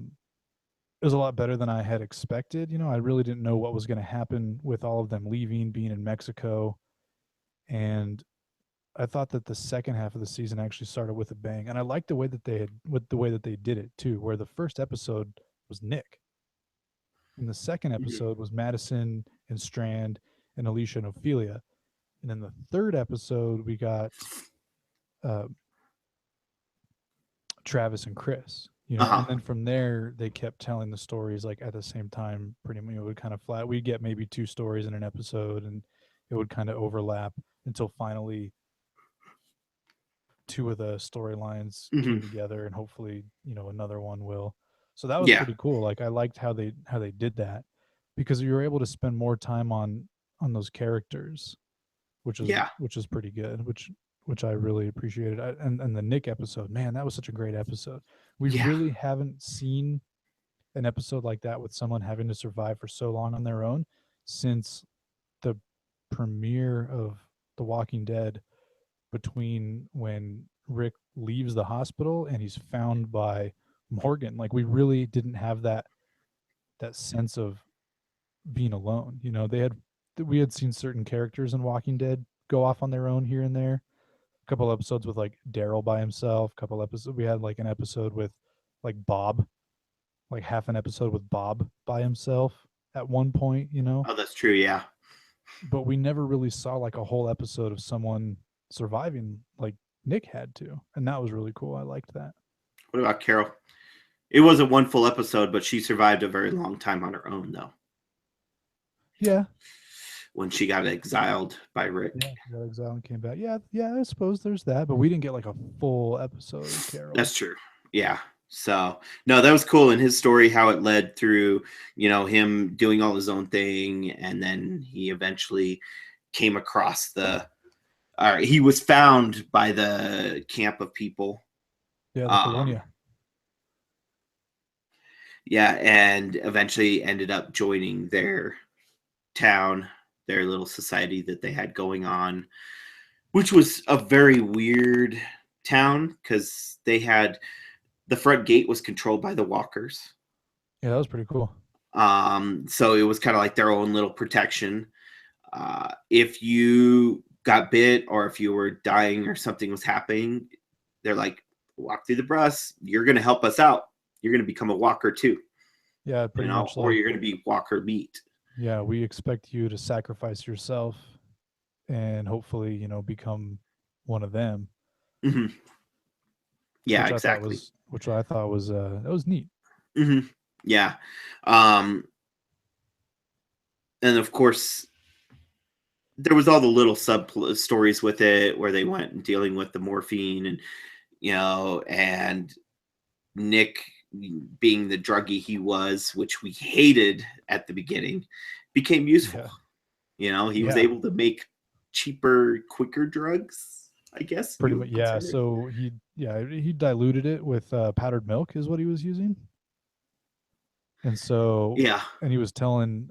was a lot better than I had expected. You know, I really didn't know what was going to happen with all of them leaving, being in Mexico. And I thought that the second half of the season actually started with a bang. And I liked the way that they did it too, where the first episode was Nick. And the second episode was Madison and Strand and Alicia and Ophelia. And then the third episode, we got Travis and Chris, you know, and then from there they kept telling the stories like at the same time. Pretty much, it would kind of flat. We'd get maybe 2 stories in an episode, and it would kind of overlap until finally 2 of the storylines came together, and hopefully, you know, another one will. So that was pretty cool. Like I liked how they did that, because you were able to spend more time on those characters, which is pretty good. Which I really appreciated. And the Nick episode, man, that was such a great episode. We really haven't seen an episode like that with someone having to survive for so long on their own since the premiere of The Walking Dead, between when Rick leaves the hospital and he's found by Morgan. Like we really didn't have that sense of being alone. You know, we had seen certain characters in Walking Dead go off on their own here and there. A couple episodes with like Daryl by himself. We had like an episode with like Bob, like half an episode with Bob by himself at one point, you know. Oh, that's true. Yeah. But we never really saw like a whole episode of someone surviving like Nick had to, and that was really cool. I liked that. What about Carol? It wasn't one full episode, but she survived a very long time on her own, though. Yeah. When she got exiled by Rick. Yeah, she got exiled and came back. Yeah, I suppose there's that, but we didn't get like a full episode of Carol. That's true. Yeah. So, no, that was cool. And his story, how it led through, you know, him doing all his own thing. And then he eventually came across he was found by the camp of people. Yeah, the Colonia. Yeah, and eventually ended up joining their town, their little society that they had going on, which was a very weird town because they had the front gate was controlled by the walkers. Yeah, that was pretty cool. So it was kind of like their own little protection. If you got bit or if you were dying or something was happening, they're like, walk through the brush. You're going to help us out. You're going to become a walker too, Yeah, pretty much or like, you're going to be walker meat. yeah, we expect you to sacrifice yourself and hopefully, become one of them, Hmm. Yeah, exactly. which I thought was that was neat. Hmm. Yeah. Um, and of course, there was all the little sub stories with it where they went and dealing with the morphine and, and Nick being the druggie he was, which we hated at the beginning, became useful. Yeah. He was Yeah. able to make cheaper, quicker drugs, I guess. Pretty much, yeah. So he diluted it with powdered milk is what he was using. And so Yeah. and he was telling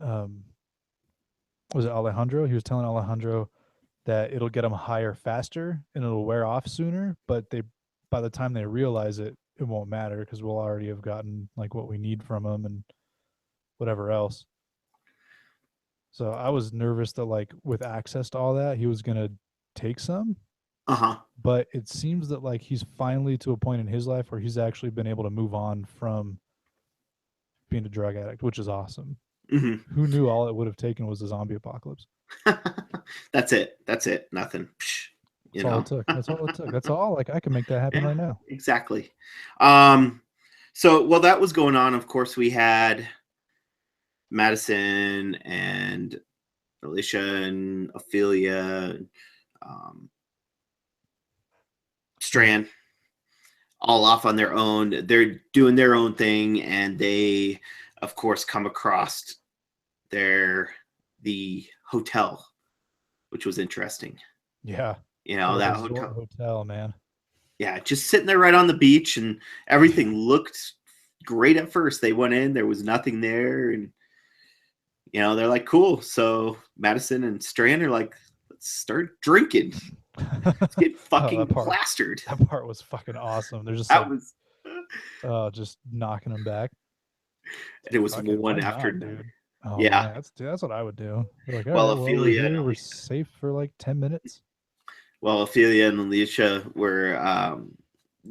was it Alejandro? He was telling Alejandro that it'll get them higher faster and it'll wear off sooner, but by the time they realize it, it won't matter because we'll already have gotten like what we need from them and whatever else. So I was nervous that like with access to all that, he was gonna take some, Uh-huh. but it seems that like he's finally to a point in his life where he's actually been able to move on from being a drug addict, which is awesome. Hmm. Who knew all it would have taken was a zombie apocalypse? That's it. Nothing. That's all it took. That's all it took. That's all. Like I can make that happen Yeah, right now. exactly. So while that was going on, of course, we had Madison and Alicia and Ophelia, Strand, all off on their own. They're doing their own thing, and they, of course, come across the hotel, which was interesting. Yeah. That hotel, man. Yeah, just sitting there right on the beach, and everything looked great at first. They went in, there was nothing there, and they're like, cool. So Madison and Strand are like, let's start drinking. Let's get fucking plastered. That part was fucking awesome. They're just That was just knocking them back. And it was one after another. Dude. Oh yeah. Man, that's what I would do. We're like, Well, all right, Ophelia we're here. We're safe for like 10 minutes. Well, Ophelia and Alicia were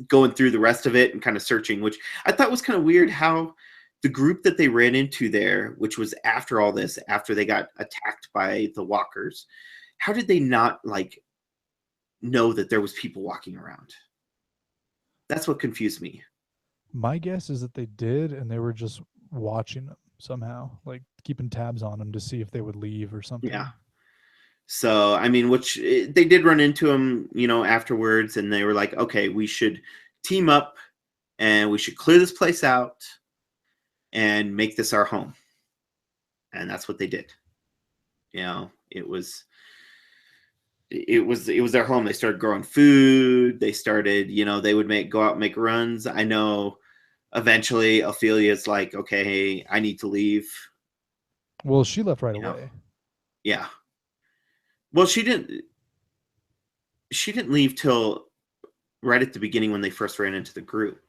going through the rest of it and kind of searching, which I thought was kind of weird how the group that they ran into there, which was after all this, after they got attacked by the walkers, how did they not like know that there was people walking around? That's what confused me. My guess is that they did, and they were just watching them somehow, like keeping tabs on them to see if they would leave or something. Yeah. So, I mean, which they did run into them, afterwards, and they were like, okay, we should team up and we should clear this place out and make this our home. And that's what they did. It was their home. They started growing food. They started, they would go out and make runs. I know eventually Ophelia's like, okay, I need to leave. Well, she left right away. Yeah. Well, she didn't leave till right at the beginning when they first ran into the group.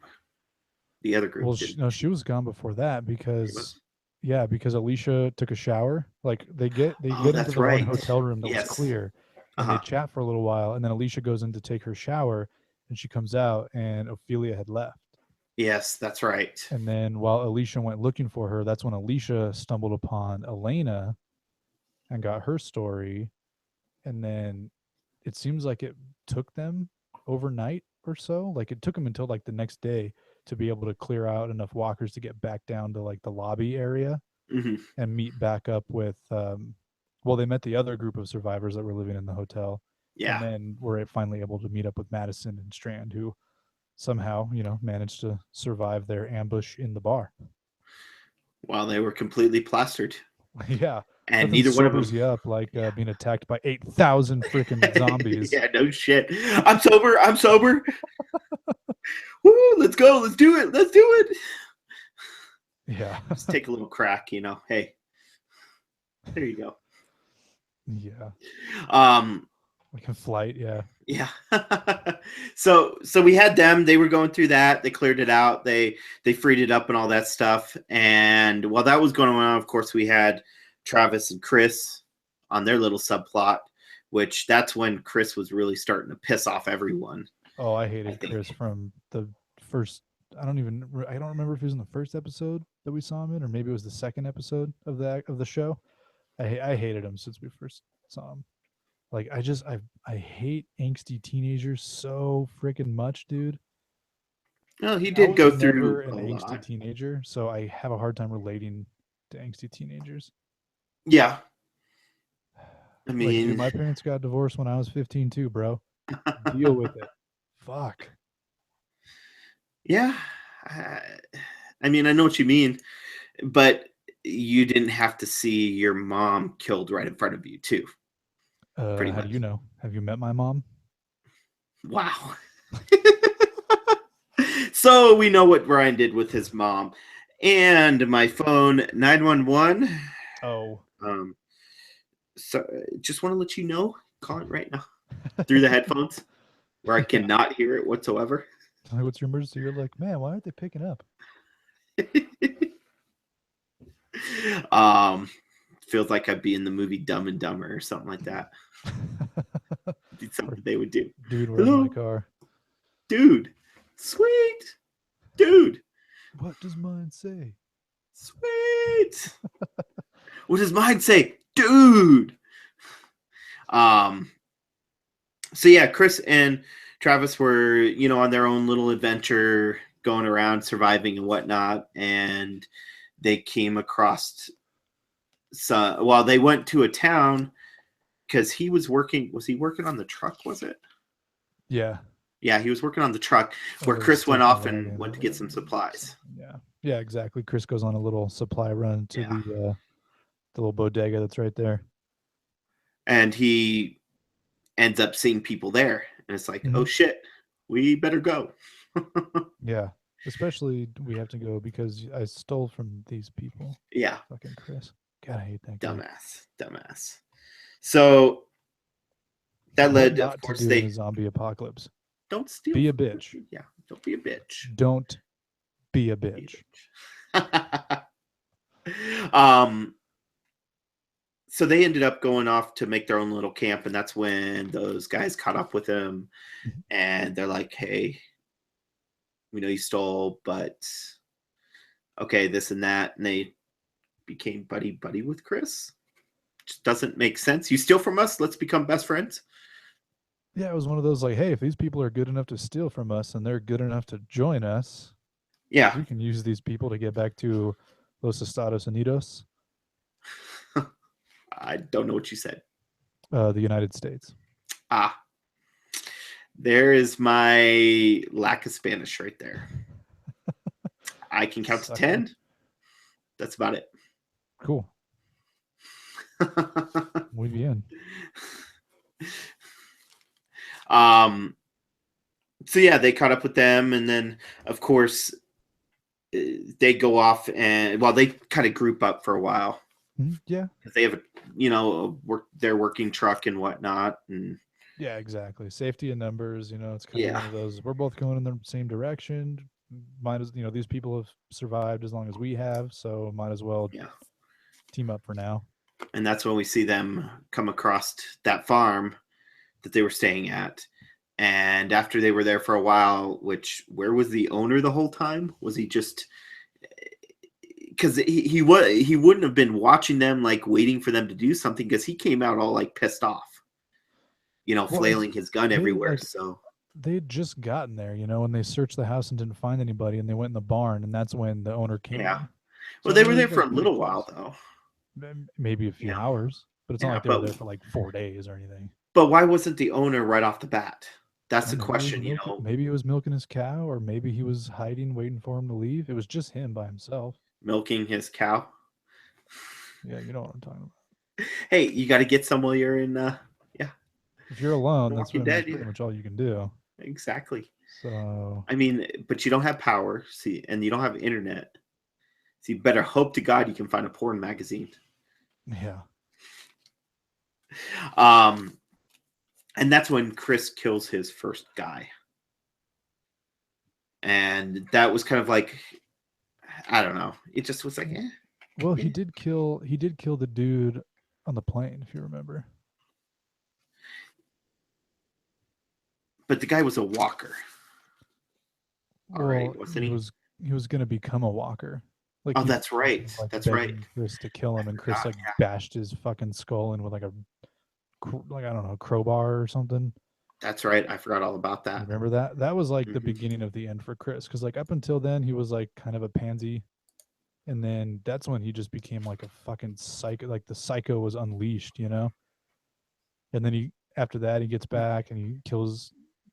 The other group. Well, she was gone before that because Alicia took a shower. Like they get into the one hotel room that was clear, and they chat for a little while, and then Alicia goes in to take her shower, and she comes out, and Ophelia had left. Yes, that's right. And then while Alicia went looking for her, that's when Alicia stumbled upon Elena and got her story. And then it seems like it took them overnight or so. Like it took them until like the next day to be able to clear out enough walkers to get back down to like the lobby area and meet back up with they met the other group of survivors that were living in the hotel. Yeah. And then were finally able to meet up with Madison and Strand, who somehow, managed to survive their ambush in the bar. Well, they were completely plastered. Yeah. And neither one of them you up like being attacked by 8,000 freaking zombies. Yeah, no shit. I'm sober. Woo, let's go. Let's do it. Yeah. Just take a little crack, Hey. There you go. Yeah. Like in Flight, yeah. Yeah. So we had them. They were going through that. They cleared it out. They freed it up and all that stuff. And while that was going on, of course, we had Travis and Chris on their little subplot, which that's when Chris was really starting to piss off everyone. Oh, I I hated think. Chris from the first. I don't remember if he was in the first episode that we saw him in, or maybe it was the second episode of the show. I hated him since we first saw him. Like I hate angsty teenagers so freaking much, dude. Well, he I did was go never through an a angsty lot. teenager, so I have a hard time relating to angsty teenagers. Yeah. I Like, dude, mean, my parents got divorced when I was 15 too, bro. Deal with it. Fuck. yeah. I mean, I know what you mean, but you didn't have to see your mom killed right in front of you, too. Pretty How do you much. know? Have you met my mom? Wow. So we know what Brian did with his mom. And my phone, 911. Oh. So just want to let you know, calling right now through the headphones where I Yeah. cannot hear it whatsoever. Like, what's your emergency? You're like, man, why aren't they picking up? Feels like I'd be in the movie Dumb and Dumber or something like that. It's something they would do. Dude, where's Hello, my car? dude. Sweet, dude. What does mine say? Sweet. What does mine say, dude? So yeah, Chris and Travis were, on their own little adventure, going around surviving and whatnot, and they came across they went to a town because he was working. Was he working on the truck? Was it? Yeah. Yeah, he was working on the truck where Or Chris went station off wagon and or went to get some whatever. supplies. Yeah. Yeah, exactly. Chris goes on a little supply run to Yeah. the little bodega that's right there. And he ends up seeing people there. And it's like, Mhm. oh shit, we better go. Yeah. Especially we have to go because I stole from these people. Yeah, Fucking Chris. God, I hate that guy. dumbass. So that What led, of not to course, do in a they zombie apocalypse? don't steal. Be a bitch. Yeah, don't be a bitch. Don't be a Be a bitch. bitch. So they ended up going off to make their own little camp, and that's when those guys caught up with him, and they're like, "Hey, we know you stole, but okay, this and that," and they became buddy with Chris. Just doesn't make sense. You steal from us, let's become best friends. Yeah, it was one of those like, hey, if these people are good enough to steal from us and they're good enough to join us, Yeah. we can use these people to get back to Los Estados Unidos, I don't know what you said. the United States. Ah, there is my lack of Spanish right there. I can count to 10. That's about it. Cool. We'd be in. So yeah, they caught up with them, and then of course they go off and they kind of group up for a while. Yeah, they have their working truck and whatnot, and yeah, exactly. Safety in numbers. It's kind of one of those. We're both going in the same direction. Might as these people have survived as long as we have, so might as well team up for now. And that's when we see them come across that farm that they were staying at. And after they were there for a while, where was the owner the whole time? Was he just because he wouldn't have been watching them, like waiting for them to do something, because he came out all like pissed off, flailing his gun everywhere. So they had just gotten there, when they searched the house and didn't find anybody, and they went in the barn, and that's when the owner came. Yeah. So well, they were there for a little while though. Maybe a few hours, but it's not like they were there for like 4 days or anything. But why wasn't the owner right off the bat? That's the question, Maybe he was milking his cow, or maybe he was hiding, waiting for him to leave. It was just him by himself. Milking his cow? Yeah, you know what I'm talking about. Hey, you got to get some while you're in, If you're alone, that's pretty much all you can do. Exactly. So, I mean, but you don't have power, and you don't have internet. So you better hope to God you can find a porn magazine. Yeah. And that's when Chris kills his first guy. And that was kind of like, I don't know. It just was like, eh. Well, he did kill the dude on the plane, if you remember. But the guy was a walker. All right, Well, wasn't he? he was gonna become a walker. Like Oh, he that's right. was, like, That's right. begging Chris to kill him, and Chris forgot, like bashed his fucking skull in with like a like, I don't know, crowbar or something. That's right. I forgot all about You that. remember that? That was like the Mhm. beginning of the end for Chris, because like up until then he was like kind of a pansy, and then that's when he just became like a fucking psycho. Like the psycho was unleashed, you know. And then after that he gets back and he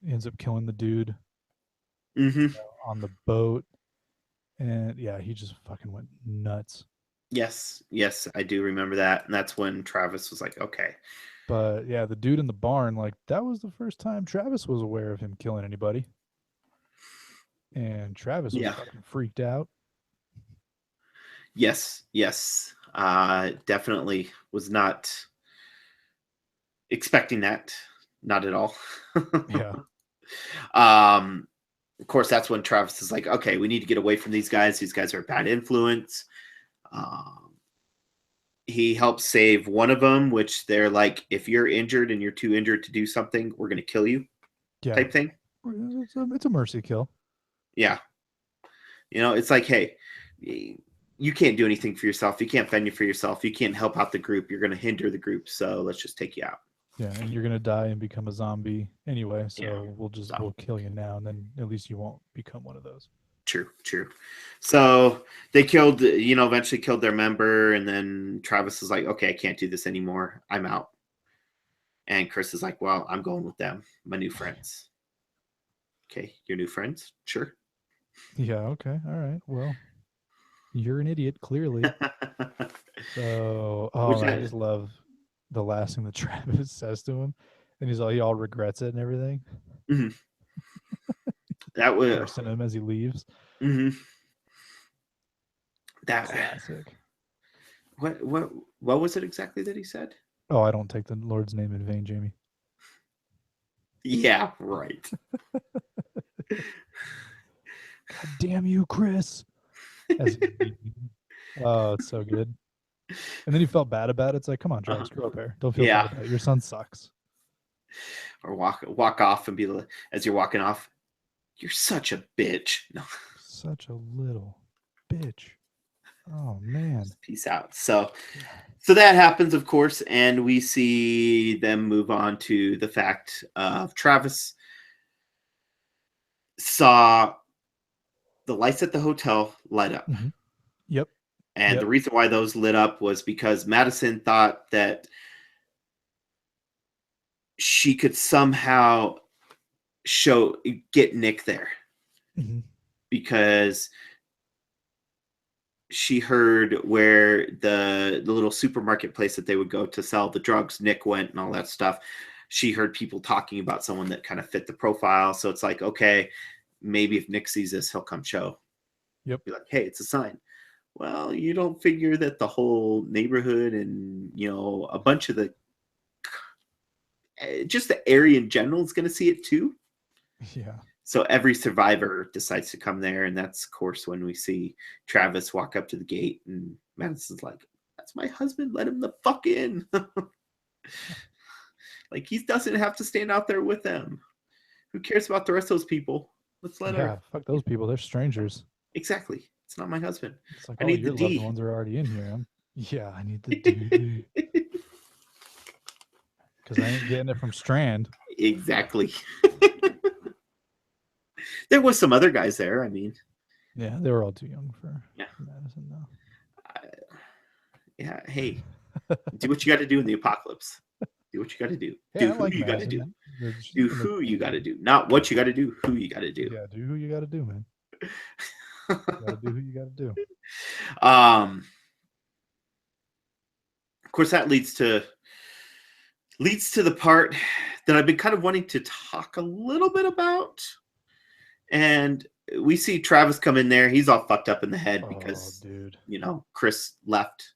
ends up killing the dude Mhm. on the boat, and yeah, he just fucking went nuts. Yes. Yes, I do remember that. And that's when Travis was like, okay. But yeah, the dude in the barn, like that was the first time Travis was aware of him killing anybody, and Travis was Yeah. fucking freaked out. Yes. Yes. Definitely was not expecting that. Not at all. Yeah. Of course, that's when Travis is like, okay, we need to get away from these guys. These guys are a bad influence. Um, he helps save one of them, which they're like, if you're injured and you're too injured to do something, we're going to kill you, Yeah. type thing. It's a mercy kill. Yeah. It's like, hey, you can't do anything for yourself. You can't fend for yourself. You can't help out the group. You're going to hinder the group. So let's just take you out. Yeah, and you're gonna die and become a zombie anyway. So Yeah. we'll kill you now, and then at least you won't become one of those. True. So they killed, eventually killed their member, and then Travis is like, okay, I can't do this anymore. I'm out. And Chris is like, well, I'm going with them, my new friends. Okay, your new friends? Sure. Yeah. Okay. All right. Well, you're an idiot, clearly. So, I just love the last thing that Travis says to him, and he all regrets it and everything. Mm-hmm. That was cursing him as he leaves. Mm-hmm. That classic. What was it exactly that he said? Oh, I don't take the Lord's name in vain, Jamie. Yeah, right. God damn you, Chris. Oh, it's so good. And then he felt bad about it. It's like, come on, Travis, grow up here. Don't feel bad about it. Your son sucks. Or walk off and be as you're walking off, you're such a bitch. No. Such a little bitch. Oh man. Peace out. So that happens, of course, and we see them move on to the fact of Travis saw the lights at the hotel light up. Mm-hmm. Yep. And the reason why those lit up was because Madison thought that she could somehow get Nick there. Mm-hmm. Because she heard where the little supermarket place that they would go to sell the drugs, Nick went and all that stuff. She heard people talking about someone that kind of fit the profile. So it's like, okay, maybe if Nick sees this, he'll come show. Yep. Be like, hey, it's a sign. Well, you don't figure that the whole neighborhood and, a bunch of just the area in general is going to see it too. Yeah. So every survivor decides to come there, and that's, of course, when we see Travis walk up to the gate, and Madison's like, that's my husband, let him the fuck in. Like, he doesn't have to stand out there with them. Who cares about the rest of those people? Let's let her. Fuck those people. They're strangers. Exactly. It's not my husband. It's like, I need your the D. loved ones are already in here. Yeah, I need the D. Because I ain't getting it from Strand. Exactly. There was some other guys there. I mean, yeah, they were all too young for Madison, though. Yeah. Hey, do what you got to do in the apocalypse. Do what you got to do. Do who you got to do. Do who you got to do. Not what you got to do. Who you got to do. Yeah, do who you got to do, man. You got to do who you got to do. Of course, that leads to the part that I've been kind of wanting to talk a little bit about. And we see Travis come in there. He's all fucked up in the head because, Chris left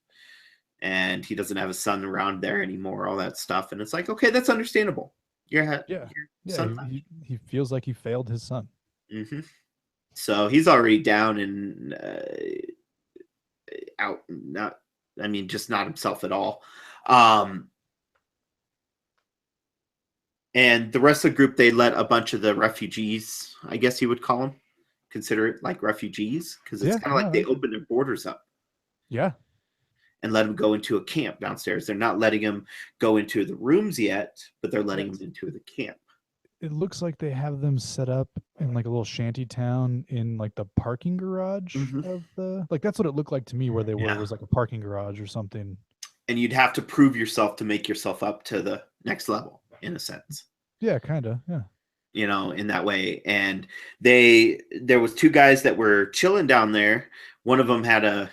and he doesn't have a son around there anymore, all that stuff. And it's like, okay, that's understandable. Yeah. your Yeah. son He feels like he failed his son. left. So he's already down and out. Not, I mean, just not himself at all. And the rest of the group, they let a bunch of the refugees, I guess you would call them, consider it like refugees, because it's Yeah. kind of like they open their borders up Yeah. and let them go into a camp downstairs. They're not letting them go into the rooms yet, but they're letting them into the camp. It looks like they have them set up in like a little shanty town in like the parking garage of the, like that's what it looked like to me where they were, was like a parking garage or something. And you'd have to prove yourself to make yourself up to the next level, in a sense. Yeah, kind of. Yeah. You know, in that way. And there was two guys that were chilling down there. One of them had a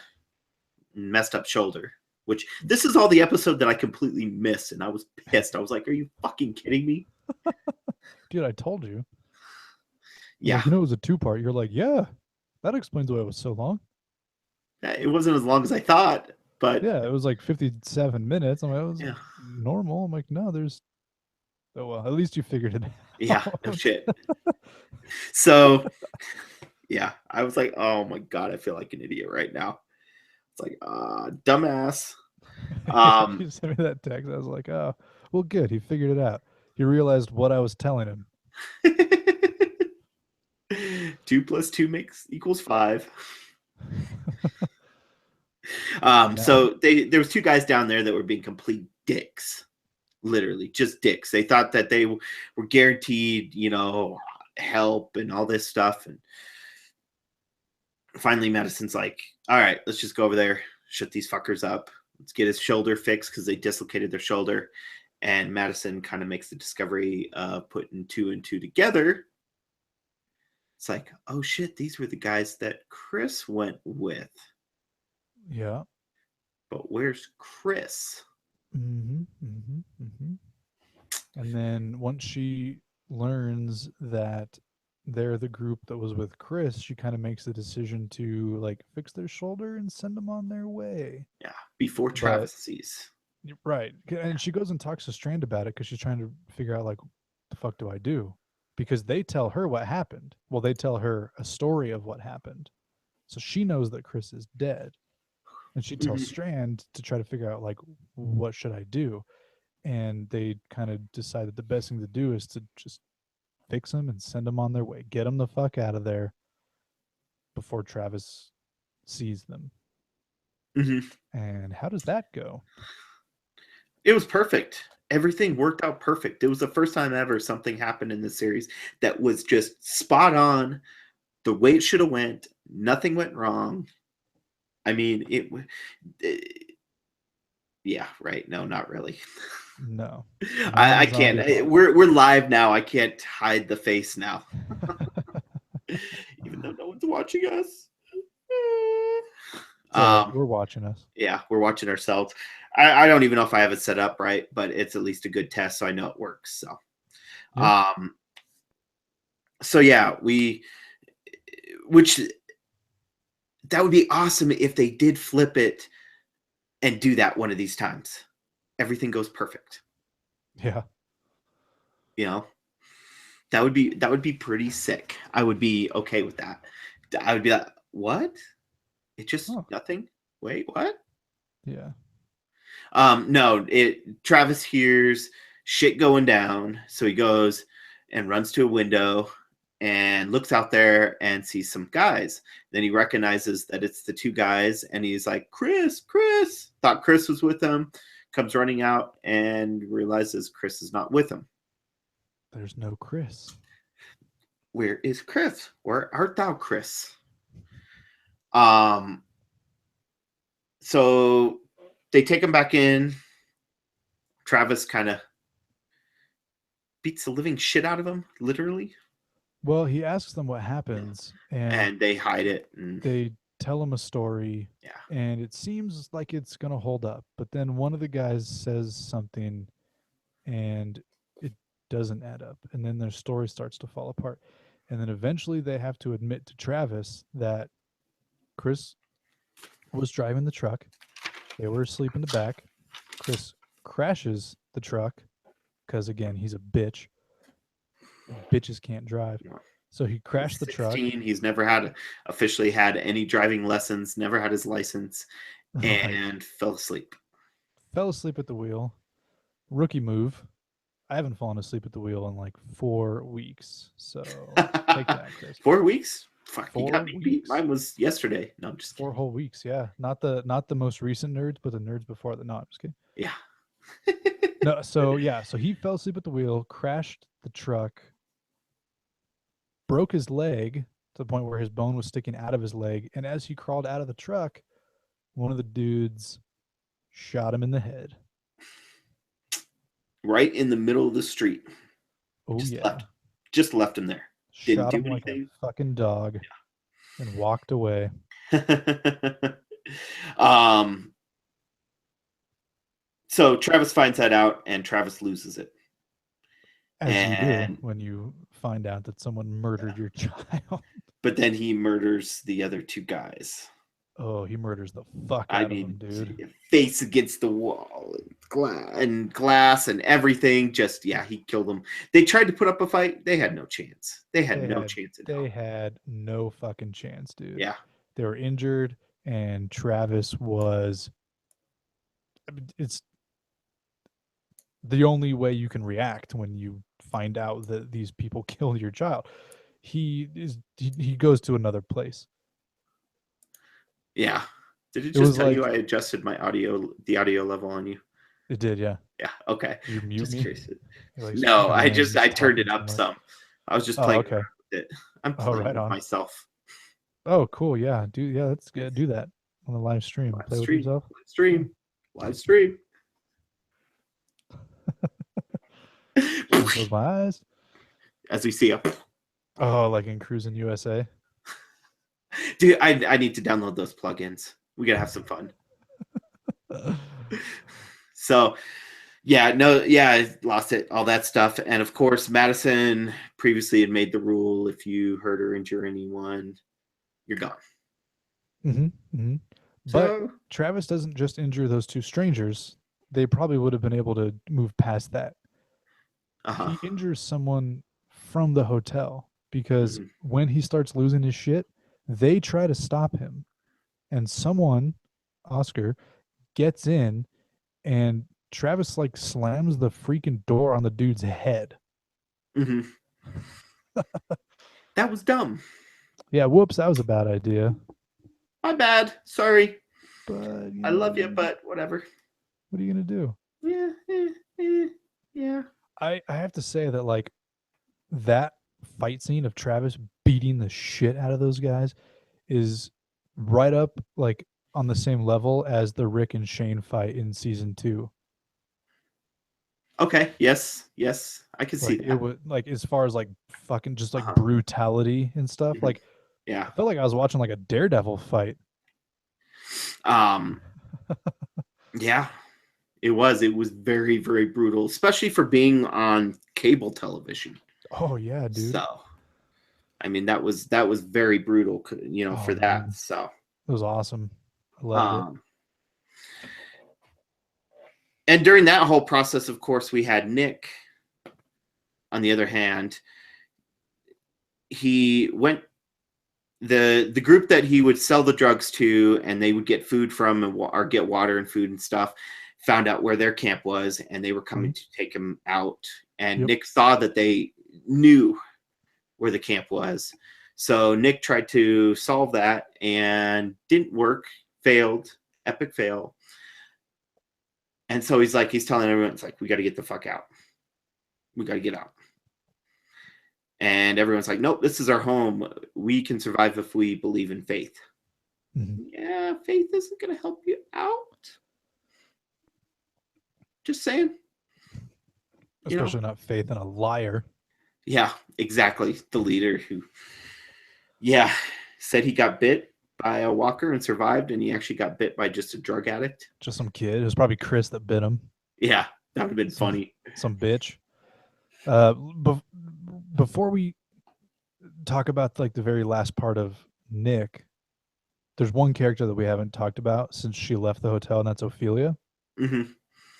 messed up shoulder, which this is all the episode that I completely missed, and I was pissed. I was like, are you fucking kidding me? Dude, I told you. Yeah. Like, it was a 2-part. You're like, yeah, that explains why it was so long. It wasn't as long as I thought, but yeah, it was like 57 minutes. I'm like, it was yeah. normal. I'm like, no, there's, oh well, at least you figured it out. Yeah, no shit. So yeah, I was like, oh my god, I feel like an idiot right now. It's like, dumbass. You sent me that text. I was like, oh, well, good. He figured it out. He realized what I was telling him. 2 + 2 equals 5. So there was two guys down there that were being complete dicks, literally just dicks. They thought that they were guaranteed, you know, help and all this stuff. And finally, Madison's like, all right, let's just go over there, shut these fuckers up. Let's get his shoulder fixed because they dislocated their shoulder. And Madison kind of makes the discovery of putting 2 and 2 together. It's like, oh shit, these were the guys that Chris went with. Yeah. But where's Chris? And then once she learns that they're the group that was with Chris, she kind of makes the decision to like fix their shoulder and send them on their way. Yeah, before Travis sees. Right. And she goes and talks to Strand about it because she's trying to figure out like, the fuck do I do? Because they tell her what happened. Well, they tell her a story of what happened. So she knows that Chris is dead. And she tells Strand to try to figure out like, what should I do? And they kind of decide that the best thing to do is to just fix them and send them on their way. Get them the fuck out of there before Travis sees them. And how does that go? It was perfect. Everything worked out perfect. It was the first time ever something happened in this series that was just spot on, the way it should have went. Nothing went wrong. I mean, yeah, right. No, not really. No. I can't. We're live now. I can't hide the face now. Even though no one's watching us. We're watching us. Yeah, we're watching ourselves. I don't even know if I have it set up right, but it's at least a good test, so I know it works. So, yeah. So yeah, which that would be awesome if they did flip it and do that one of these times. Everything goes perfect. Yeah. You know, that would be pretty sick. I would be okay with that. I would be like, what? It just nothing. Wait, what? Yeah. No, Travis hears shit going down, so he goes and runs to a window and looks out there and sees some guys. Then he recognizes that it's the 2 guys, and he's like, Chris. Thought Chris was with him, comes running out and realizes Chris is not with him. There's no Chris. Where is Chris? Where art thou, Chris? So they take him back in. Travis kind of beats the living shit out of him, literally. Well, he asks them what happens, and they hide it. They tell him a story, yeah, and it seems like it's going to hold up. But then one of the guys says something, and it doesn't add up. And then their story starts to fall apart. And then eventually they have to admit to Travis that Chris was driving the truck. They were asleep in the back. Chris crashes the truck, because again, he's a bitch. Bitches can't drive. Yeah. So he crashed the He's truck. 16. He's never officially had any driving lessons, never had his license, Right. and fell asleep. Fell asleep at the wheel. Rookie move. I haven't fallen asleep at the wheel in like 4 weeks. So take that, Chris. 4 weeks? Fuck, you 4 got me beat. weeks. Mine was yesterday. No, I'm just 4 kidding. whole weeks, yeah. Not the most recent nerds, but the nerds before that. No, I'm just kidding. Yeah. No, so yeah, so he fell asleep at the wheel, crashed the truck, broke his leg to the point where his bone was sticking out of his leg, and as he crawled out of the truck, one of the dudes shot him in the head. Right in the middle of the street. Oh yeah. Just left him there. Didn't Shot do him like a anything. fucking dog and walked away. So Travis finds that out, and Travis loses it. As you do when you find out that someone murdered your child. But then he murders the other two guys. Oh, he murders the fuck out of them, dude. Face against the wall, and glass and everything. Just, yeah, he killed them. They tried to put up a fight. They had no chance. They had no chance at all. They had no fucking chance, dude. Yeah. They were injured, and Travis was... It's the only way you can react when you find out that these people killed your child. He goes to another place. Yeah. Did it just tell you I adjusted the audio level on you? It did, yeah. Yeah. Okay. You mute just me? No, I turned it up some. I was just playing okay. with it. I'm playing right with on. myself. Oh, cool. Yeah. That's good. Do that on the live stream. Play with yourself. Live stream. Close my eyes. As we see up. Oh, like in Cruising USA. Dude, I need to download those plugins. We gotta have some fun. So, I lost it, all that stuff. And of course, Madison previously had made the rule: if you hurt or injure anyone, you're gone. But Travis doesn't just injure those two strangers. They probably would have been able to move past that. He injures someone from the hotel because when he starts losing his shit, they try to stop him. And someone, Oscar, gets in, and Travis like slams the freaking door on the dude's head. That was dumb. Yeah, whoops, that was a bad idea. My bad. Sorry. But I love you, but whatever. What are you gonna do? Yeah. I have to say that like that fight scene of Travis beating the shit out of those guys is right up like on the same level as the Rick and Shane fight in season 2. Okay. Yes. I can see that. It was like, as far as like fucking just like brutality and stuff. Like, yeah, I felt like I was watching like a Daredevil fight. Yeah, it was very, very brutal, especially for being on cable television. Oh yeah, dude. So, I mean, that was very brutal, for that. Man. So it was awesome. I loved it. And during that whole process, of course, we had Nick. On the other hand, he went the group that he would sell the drugs to, and they would get food from, or get water and food and stuff, found out where their camp was, and they were coming to take him out. And Nick saw that they knew where the camp was. So Nick tried to solve that and didn't work, failed, epic fail. And so he's telling everyone, it's like, we got to get the fuck out. We got to get out. And everyone's like, nope, this is our home. We can survive if we believe in faith. Yeah, faith isn't going to help you out. Just saying. Especially not faith in a liar. Yeah, exactly. The leader who, said he got bit by a walker and survived, and he actually got bit by just a drug addict. Just some kid. It was probably Chris that bit him. Yeah, that would have been funny. Some bitch. Before we talk about like the very last part of Nick, there's one character that we haven't talked about since she left the hotel, and that's Ophelia.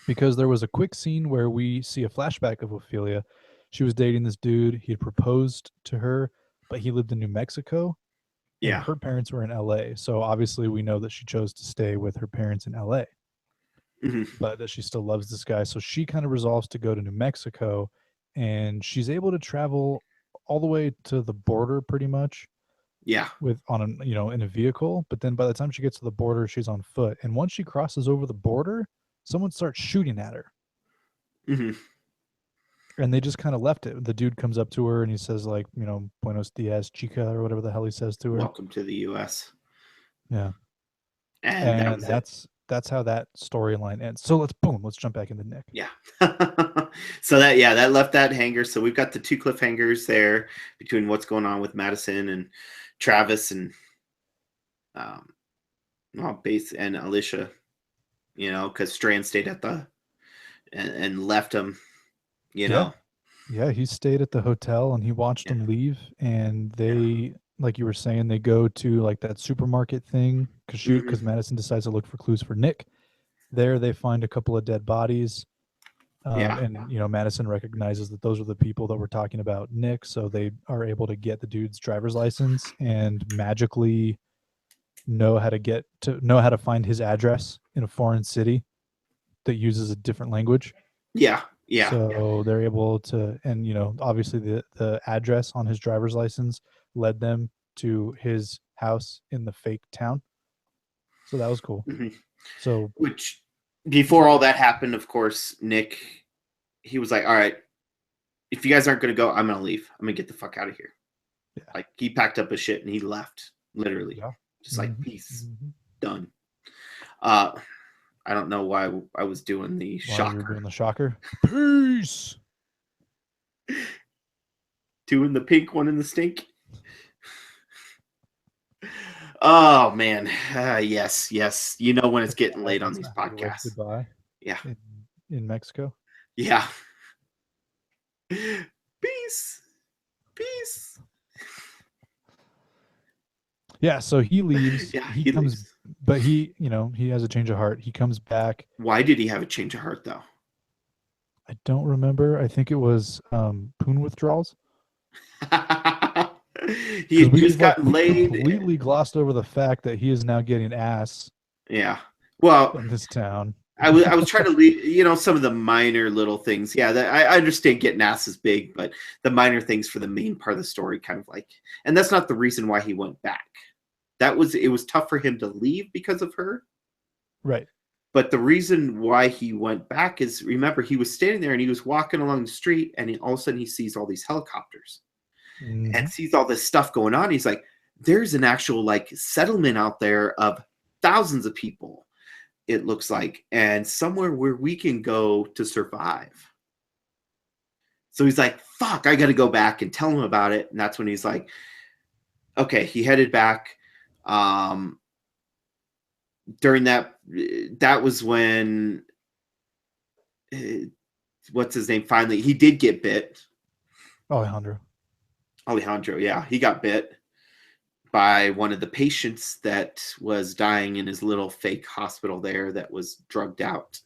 because there was a quick scene where we see a flashback of Ophelia. She was dating this dude. He had proposed to her, but he lived in New Mexico, and Yeah. her parents were in LA. So obviously, we know that she chose to stay with her parents in LA, Hmm. but that she still loves this guy. So she kind of resolves to go to New Mexico, and she's able to travel all the way to the border pretty much Yeah. with on a in a vehicle. But then by the time she gets to the border, she's on foot. And once she crosses over the border, someone starts shooting at her. Hmm. And they just kind of left it. The dude comes up to her and he says, like, Buenos Dias, chica, or whatever the hell he says to her. Welcome to the U.S. Yeah. And that And was it. that's how that storyline ends. So let's jump back into Nick. Yeah. So that left that hanger. So we've got the two cliffhangers there between what's going on with Madison and Travis and Base and Alicia, because Strand stayed at and left him, Yeah. Yeah, he stayed at the hotel and he watched Yeah. them leave, and they, like you were saying, they go to like that supermarket thing because Mhm. Madison decides to look for clues for Nick. There they find a couple of dead bodies. Yeah. And Madison recognizes that those are the people that we're talking about, Nick. So they are able to get the dude's driver's license and magically know how to find his address in a foreign city that uses a different language. Yeah. Yeah. So they're able to, and obviously the address on his driver's license led them to his house in the fake town. So that was cool. Mhm. So Which, before all that happened, of course, Nick, he was like, all right, if you guys aren't going to go, I'm going to leave. I'm going to get the fuck out of here. yeah, Like, he packed up his shit and he left, literally. yeah. Just like, Mhm, peace, mhm. done. I don't know why I was doing the While you were shocker. doing the shocker, peace. Two in the pink, one in the stink. Oh, man. Yes. You know when it's getting late on That's these not how you wave podcasts. goodbye Yeah. in Mexico. Yeah. Peace. Peace. Yeah, so he leaves. Yeah, He he comes, leaves. but he has a change of heart. He comes back. Why did he have a change of heart, though? I don't remember. I think it was poon withdrawals. He Because had just gotten we laid. completely glossed over the fact that he is now getting ass Yeah. Well, in this town. I was trying to leave, some of the minor little things. Yeah, I understand getting ass is big, but the minor things for the main part of the story kind of like, and that's not the reason why he went back. It was tough for him to leave because of her. Right. But the reason why he went back is, remember, he was standing there and he was walking along the street, and all of a sudden he sees all these helicopters and Mhm. sees all this stuff going on. He's like, there's an actual like settlement out there of thousands of people, it looks like, and somewhere where we can go to survive. So he's like, fuck, I got to go back and tell him about it. And that's when he's like, okay, he headed back. During that was when what's his name, finally he did get bit. Alejandro, yeah, he got bit by one of the patients that was dying in his little fake hospital there, that was drugged out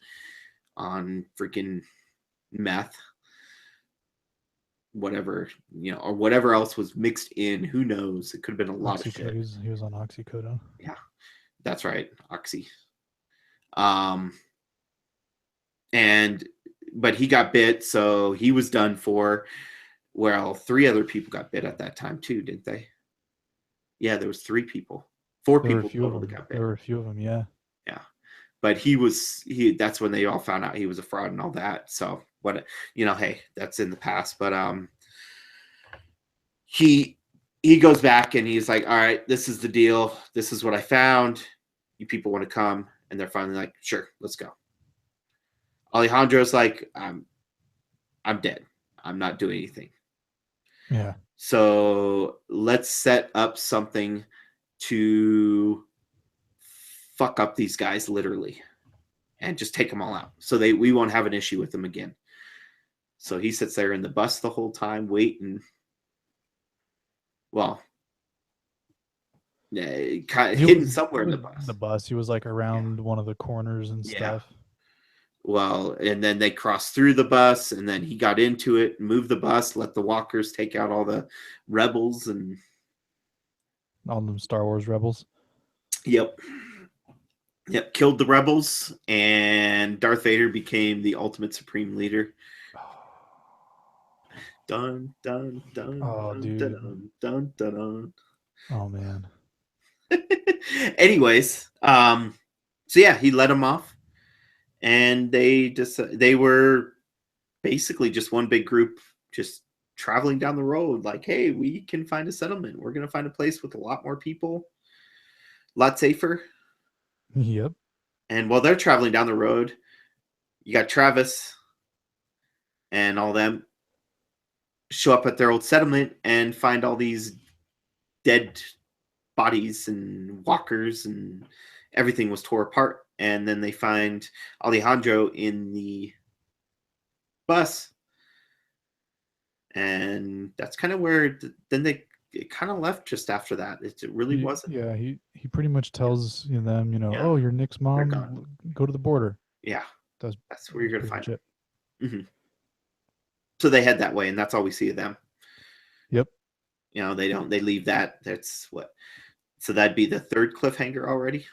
on freaking meth, whatever, or whatever else was mixed in. Who knows? It could have been a lot of shit. He was on oxycodone. Yeah, that's right, oxy. But he got bit, so he was done for. Well, 3 other people got bit at that time too, didn't they? Yeah, there was 3 people. 4 There were a people few of totally them. got bit. There were a few of them. Yeah. Yeah. But that's when they all found out he was a fraud and all that. So hey, that's in the past. But he goes back and he's like, all right, this is the deal. This is what I found. You people want to come? And they're finally like, sure, let's go. Alejandro's like, I'm dead. I'm not doing anything. Yeah. So let's set up something to fuck up these guys, literally, and just take them all out. So we won't have an issue with them again. So he sits there in the bus the whole time, waiting. Well, kind of hidden somewhere in the bus. The bus. He was like around one of the corners and stuff. Well, and then they crossed through the bus, and then he got into it, moved the bus, let the walkers take out all the rebels, and All them Star Wars rebels. yep, killed the rebels, and Darth Vader became the ultimate supreme leader. Dun dun dun Oh, dun dude. dun dun dun dun. Oh man. Anyways, so yeah, he let him off, and they were basically just one big group, just traveling down the road. Like, hey, we can find a settlement. We're gonna find a place with a lot more people, a lot safer. Yep. And while they're traveling down the road, you got Travis and all them show up at their old settlement and find all these dead bodies and walkers, and everything was tore apart. And then they find Alejandro in the bus, and that's kind of where then it kind of left just after that. It really wasn't. Yeah, he pretty much tells them, Yeah, oh, you're Nick's mom. gone. Go to the border. Yeah, That's where you're gonna pretty find much it. Mm-hmm. So they head that way, and that's all we see of them. Yep. They leave that. That's what. So that'd be the third cliffhanger already.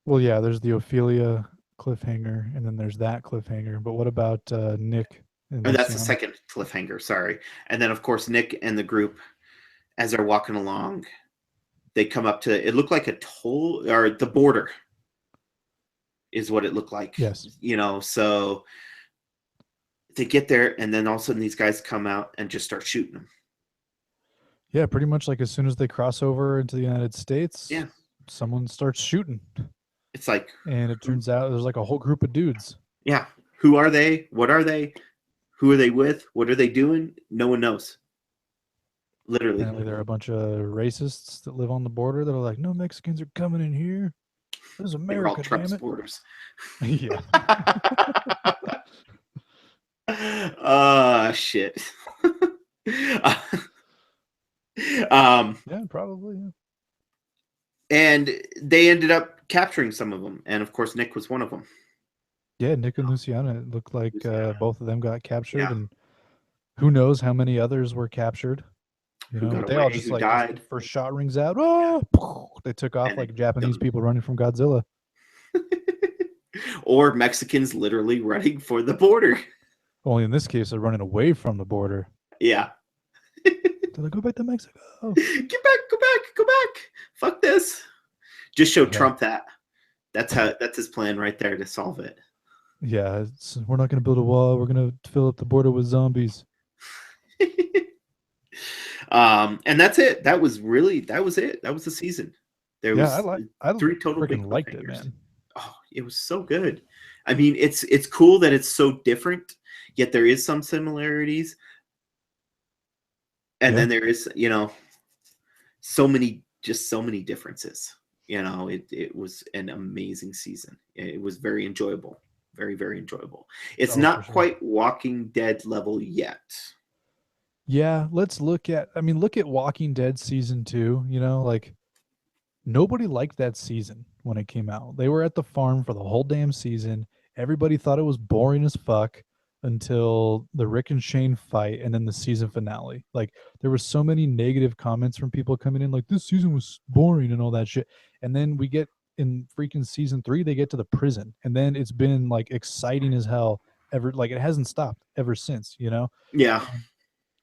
Well, yeah, there's the Ophelia cliffhanger, and then there's that cliffhanger. But what about Nick? And that's the second cliffhanger. Sorry. And then, of course, Nick and the group, as they're walking along, they come up to, it looked like a toll, or the border is what it looked like. Yes. So they get there, and then all of a sudden these guys come out and just start shooting them. Yeah, pretty much like as soon as they cross over into the United States, yeah, someone starts shooting. It's like, and it turns out there's like a whole group of dudes. Yeah. Who are they? What are they? Who are they with? What are they doing? No one knows. Literally. Apparently, there are a bunch of racists that live on the border that are like, no Mexicans are coming in here. This is America, all Trump damn it. supporters. Yeah. Shit. Yeah, probably. Yeah. And they ended up capturing some of them, and of course Nick was one of them. Yeah, Nick and Luciana. It looked like both of them got captured, Yeah. and who knows how many others were captured. They all just like died. First shot rings out. Oh, they took off like Japanese people running from Godzilla. Or Mexicans literally running for the border. Only in this case, they're running away from the border. Yeah. They're like, go back to Mexico. Get back, go back, go back. Fuck this. Just show Trump that. That's his plan right there to solve it. Yeah, we're not going to build a wall. We're going to fill up the border with zombies. And that's it. That was it. That was the season. There was I 3 total big liked it, man. Oh, it was so good. I mean, it's cool that it's so different, yet there is some similarities. And then there is, so many differences. It was an amazing season. It was very enjoyable. Very, very enjoyable. It's not quite Walking Dead level yet. Yeah, let's look at Walking Dead season 2, like nobody liked that season when it came out. They were at the farm for the whole damn season. Everybody thought it was boring as fuck until the Rick and Shane fight and then the season finale. Like there were so many negative comments from people coming in like this season was boring and all that shit. And then we get in freaking season 3 they get to the prison, and then it's been like exciting as hell ever. Like it hasn't stopped ever since. Yeah.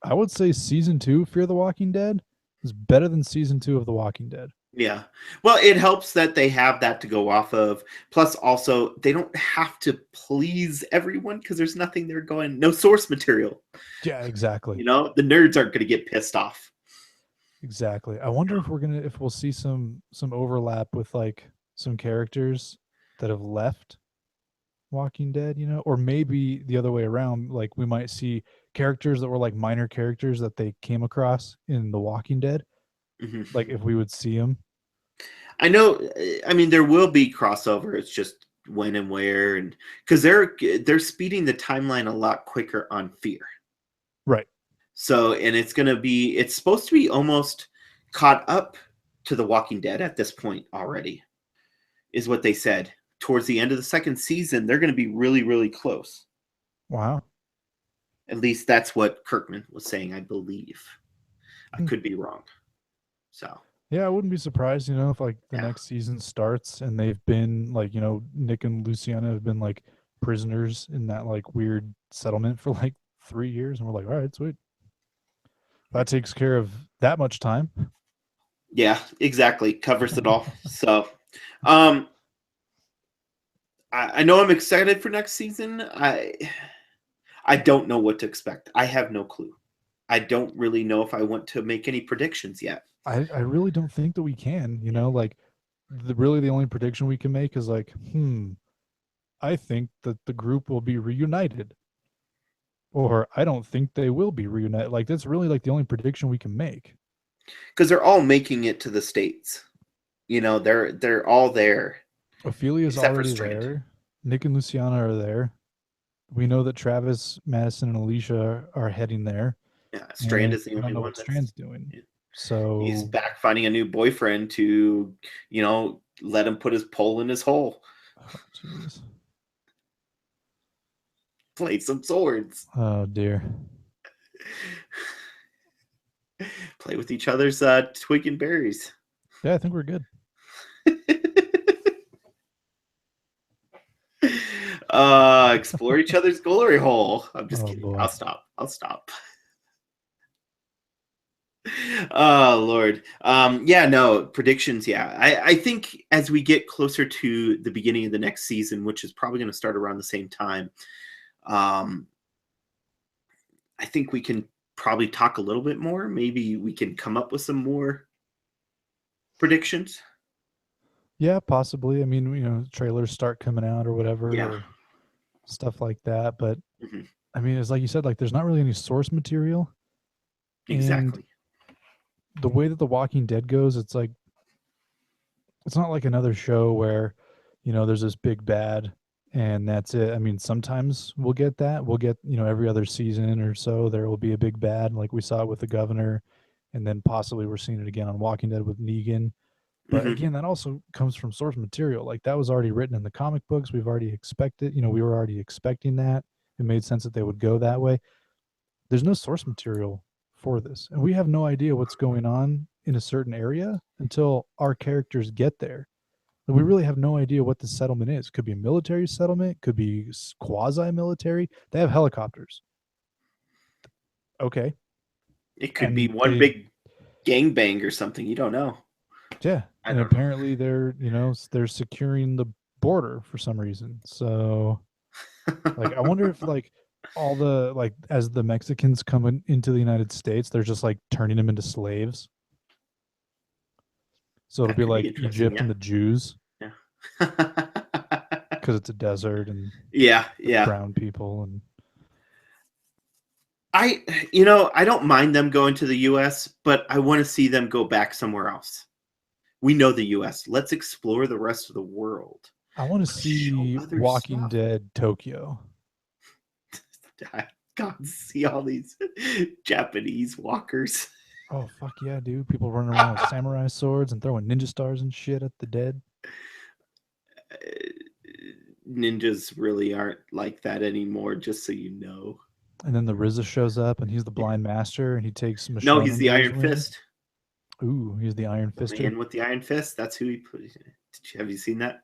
I would say season 2 Fear the Walking Dead is better than season 2 of The Walking Dead. Yeah. Well, it helps that they have that to go off of. Plus, also, they don't have to please everyone because there's nothing they're going, no source material. Yeah, exactly. The nerds aren't going to get pissed off. Exactly. I wonder if we'll see some overlap with like some characters that have left Walking Dead, or maybe the other way around. Like we might see characters that were like minor characters that they came across in The Walking Dead. Mm-hmm. Like if we would see them. I know. I mean, there will be crossover. It's just when and where, and because they're speeding the timeline a lot quicker on Fear. Right. So, and it's supposed to be almost caught up to The Walking Dead at this point already, is what they said. towards the end of the second season, they're going to be really, really close. Wow. At least that's what Kirkman was saying, I believe. I could be wrong. So yeah, I wouldn't be surprised, if like the next season starts and they've been like, Nick and Luciana have been like prisoners in that like weird settlement for like 3 years, and we're like, all right, sweet. That takes care of that much time. Yeah, exactly. Covers it all. So, I know I'm excited for next season. I don't know what to expect. I have no clue. I don't really know if I want to make any predictions yet. I really don't think that we can, like really the only prediction we can make is like, I think that the group will be reunited. Or I don't think they will be reunited. Like that's really like the only prediction we can make. Because they're all making it to the States. They're all there. Ophelia's already there. Nick and Luciana are there. We know that Travis, Madison, and Alicia are heading there. Yeah, Strand is the only one. What Strand's doing. Yeah. So he's back finding a new boyfriend to, let him put his pole in his hole. Oh, jeez. Play some swords. Oh dear. Play with each other's twig and berries. Yeah, I think we're good. Explore each other's glory hole. I'm just kidding. Boy. I'll stop. Oh Lord. Yeah, no predictions. Yeah, I think as we get closer to the beginning of the next season, which is probably going to start around the same time, I think we can probably talk a little bit more. Maybe we can come up with some more predictions. Yeah, possibly. I mean, trailers start coming out or whatever. Yeah. Or stuff like that. But I mean, it's like you said, like there's not really any source material. Exactly. And the way that The Walking Dead goes, it's like it's not like another show where, there's this big bad and that's it. I mean, sometimes we'll get that. We'll get, every other season or so there will be a big bad, like we saw it with the governor, and then possibly we're seeing it again on Walking Dead with Negan. But again, that also comes from source material. Like that was already written in the comic books. We've already expected, we were already expecting that. It made sense that they would go that way. There's no source material for this. And we have no idea what's going on in a certain area until our characters get there. And we really have no idea what the settlement is. Could be a military settlement, could be quasi-military. They have helicopters. Okay. It could be one big gangbang or something. You don't know. Yeah, and apparently they're they're securing the border for some reason. So, like, I wonder if like all the like as the Mexicans come into the United States, they're just like turning them into slaves. So it'll be like Egypt and the Jews. Yeah, because it's a desert and brown people and. I don't mind them going to the U.S., but I want to see them go back somewhere else. We know the U.S. Let's explore the rest of the world. I want to see Walking Dead Tokyo. God, see all these Japanese walkers. Oh, fuck yeah, dude. People running around with samurai swords and throwing ninja stars and shit at the dead. Ninjas really aren't like that anymore, just so you know. And then the RZA shows up and he's the blind master and he takes Michonne. No, he's the Iron Fist. Ooh, he's the Iron Fister. Man with the Iron Fist. That's who he put. Have you seen that?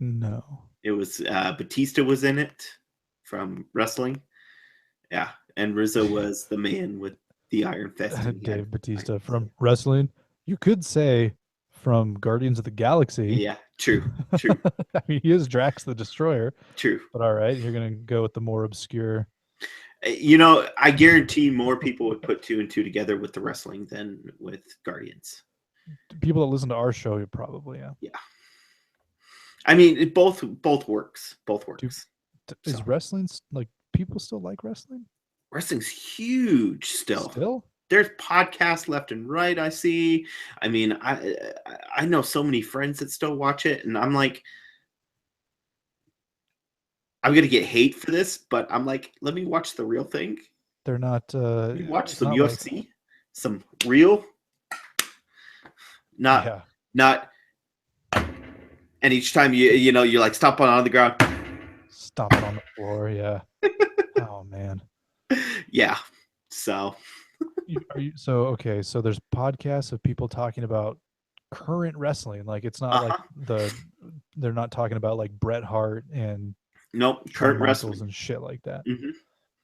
No. It was Batista was in it from wrestling. Yeah, and RZA was the man with the Iron Fist. Dave Batista from wrestling. You could say from Guardians of the Galaxy. Yeah, true. I mean, he is Drax the Destroyer. True. But all right, you're going to go with the more obscure. I guarantee more people would put 2 and 2 together with the wrestling than with Guardians. People that listen to our show, probably, yeah. Yeah. I mean, it both works. Both works. Is wrestling, like, people still like wrestling? Wrestling's huge still. Still? There's podcasts left and right, I see. I mean, I know so many friends that still watch it, and I'm like, I'm going to get hate for this, but I'm like, let me watch the real thing. They're not... watch some UFC, some real... Not And each time you know you like stomp on the ground. Stomp it on the floor. Yeah. Oh man. Yeah. So So okay? So there's podcasts of people talking about current wrestling. Like it's not like uh-huh. they're not talking about like Bret Hart and Nope. Shawn Current Michaels wrestling. and shit like that. Hmm.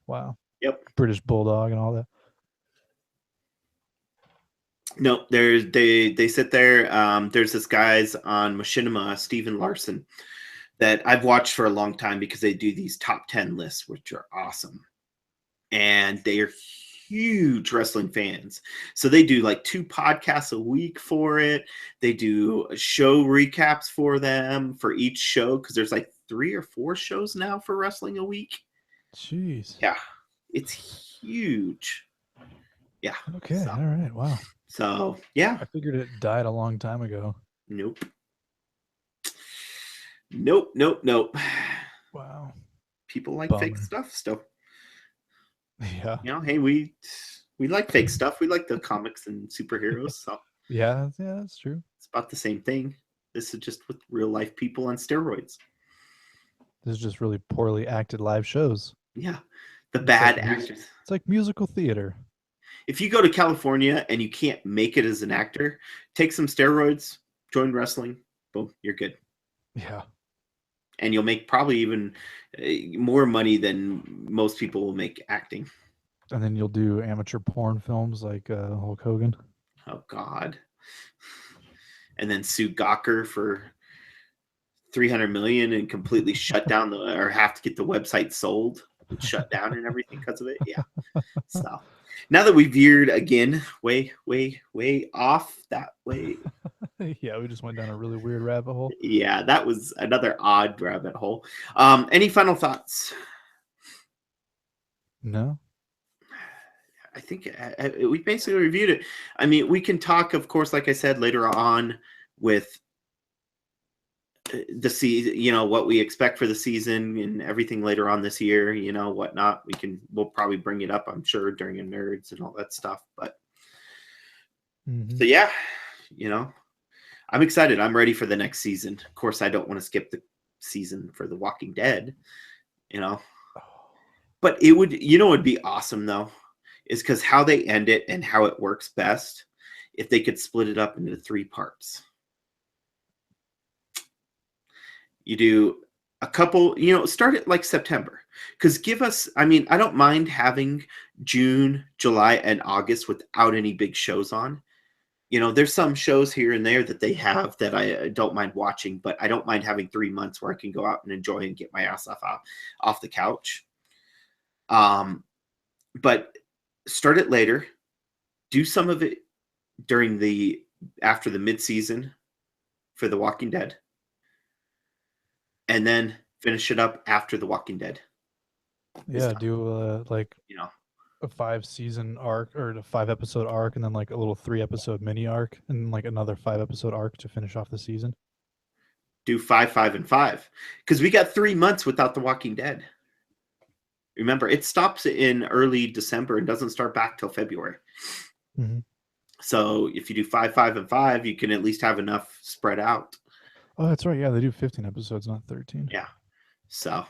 Wow. Yep. British Bulldog and all that. No, they sit there. There's this guy's on Machinima, Steven Larson, that I've watched for a long time because they do these top 10 lists, which are awesome. And they are huge wrestling fans. So they do like 2 podcasts a week for it. They do show recaps for them for each show because there's like 3 or 4 shows now for wrestling a week. Jeez. Yeah, it's huge. Yeah. Okay. All right. Wow. So yeah. I figured it died a long time ago. Nope. Nope. Nope. Nope. Wow. People like fake Bummer. stuff still. Yeah. You know, hey, we like fake stuff. We like the comics and superheroes. So Yeah. Yeah. That's true. it's about the same thing. This is just with real life people on steroids. This is just really poorly acted live shows. Yeah. The It's bad like actors. It's like musical theater. If you go to California and you can't make it as an actor, take some steroids, join wrestling, boom, you're good. Yeah. And you'll make probably even more money than most people will make acting. And then you'll do amateur porn films like Hulk Hogan. Oh God. And then sue Gawker for 300 million and completely shut down or have to get the website sold and shut down and everything because of it. Yeah. So now that we veered again way off that way. Yeah, we just went down a really weird rabbit hole. Yeah, that was another odd rabbit hole. Any final thoughts? No. I think we basically reviewed it. I mean, we can talk, of course, like I said, later on with the season, you know, what we expect for the season and everything later on this year, you know, whatnot. We'll probably bring it up, I'm sure, during a nerds and all that stuff. But so yeah, you know, I'm excited. I'm ready for the next season. Of course, I don't want to skip the season for The Walking Dead, you know. But it would, you know, it'd be awesome though, is because how they end it and how it works best, if they could split it up into 3 parts. You do a couple, you know, start it like September. Because give us, I mean, I don't mind having June, July, and August without any big shows on. You know, there's some shows here and there that they have that I don't mind watching, but I don't mind having 3 months where I can go out and enjoy and get my ass off the couch. But start it later. Do some of it after the mid-season for The Walking Dead. And then finish it up after The Walking Dead. Yeah, do like, you know, a 5-season arc or a 5-episode arc, and then like a little 3-episode mini arc, and like another 5-episode arc to finish off the season. Do 5, 5, and 5 because we got 3 months without The Walking Dead. Remember, it stops in early December and doesn't start back till February. Mm-hmm. So if you do 5, 5, and 5, you can at least have enough spread out. Oh, that's right. Yeah, they do 15 episodes, not 13. Yeah. So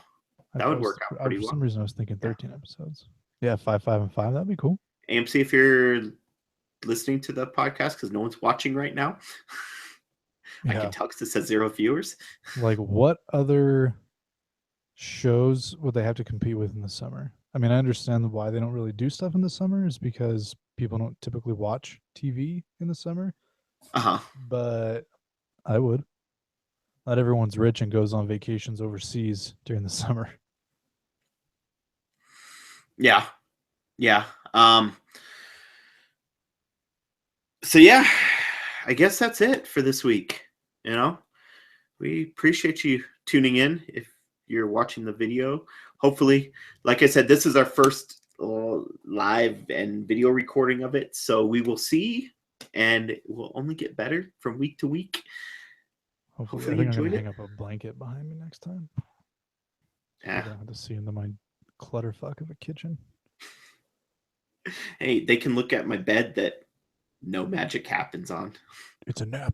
that would work out pretty well. For some reason, I was thinking 13 episodes. Yeah, 5, 5, and 5. That'd be cool. AMC, if you're listening to the podcast, because no one's watching right now, I can tell because it says 0 viewers. Like, what other shows would they have to compete with in the summer? I mean, I understand why they don't really do stuff in the summer is because people don't typically watch TV in the summer. But I would. Not everyone's rich and goes on vacations overseas during the summer. Yeah. Yeah. So yeah, I guess that's it for this week. You know, we appreciate you tuning in. If you're watching the video, hopefully, like I said, this is our first live and video recording of it. So we will see, and it will only get better from week to week. Hopefully I think I'm going to hang up a blanket behind me next time. Yeah. I don't have to see into my clutterfuck of a kitchen. Hey, they can look at my bed that no magic happens on. It's a nap.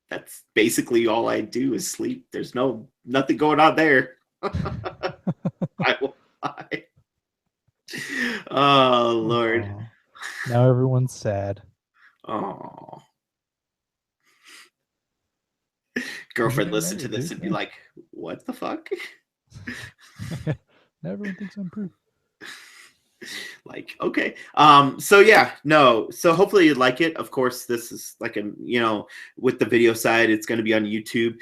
That's basically all I do is sleep. There's nothing going on there. I will lie. Oh Lord. Aw. Now everyone's sad. Oh. You Girlfriend get listen to married, this dude. and be like, what the fuck? Now everyone thinks I'm proof. Like, okay. So yeah, no. So hopefully you like it. Of course, this is like a, with the video side, it's going to be on YouTube.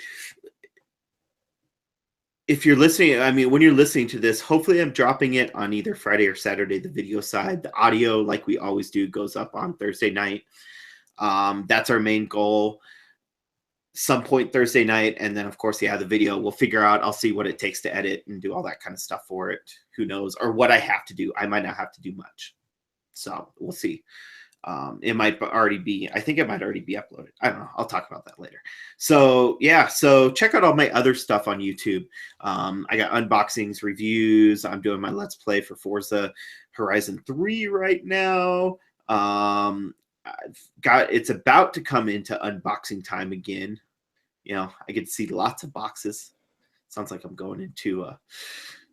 If you're listening, I mean, when you're listening to this, hopefully I'm dropping it on either Friday or Saturday, the video side. The audio, like we always do, goes up on Thursday night. That's our main goal. Some point Thursday night. And then, of course, the video we'll figure out. I'll see what it takes to edit and do all that kind of stuff for it. Who knows? Or what I have to do. I might not have to do much. So we'll see. It might already be, I think it might already be uploaded. I don't know. I'll talk about that later. So yeah, so check out all my other stuff on YouTube. I got unboxings, reviews. I'm doing my Let's Play for Forza Horizon 3 right now. It's about to come into unboxing time again. I get to see lots of boxes. Sounds like I'm going into a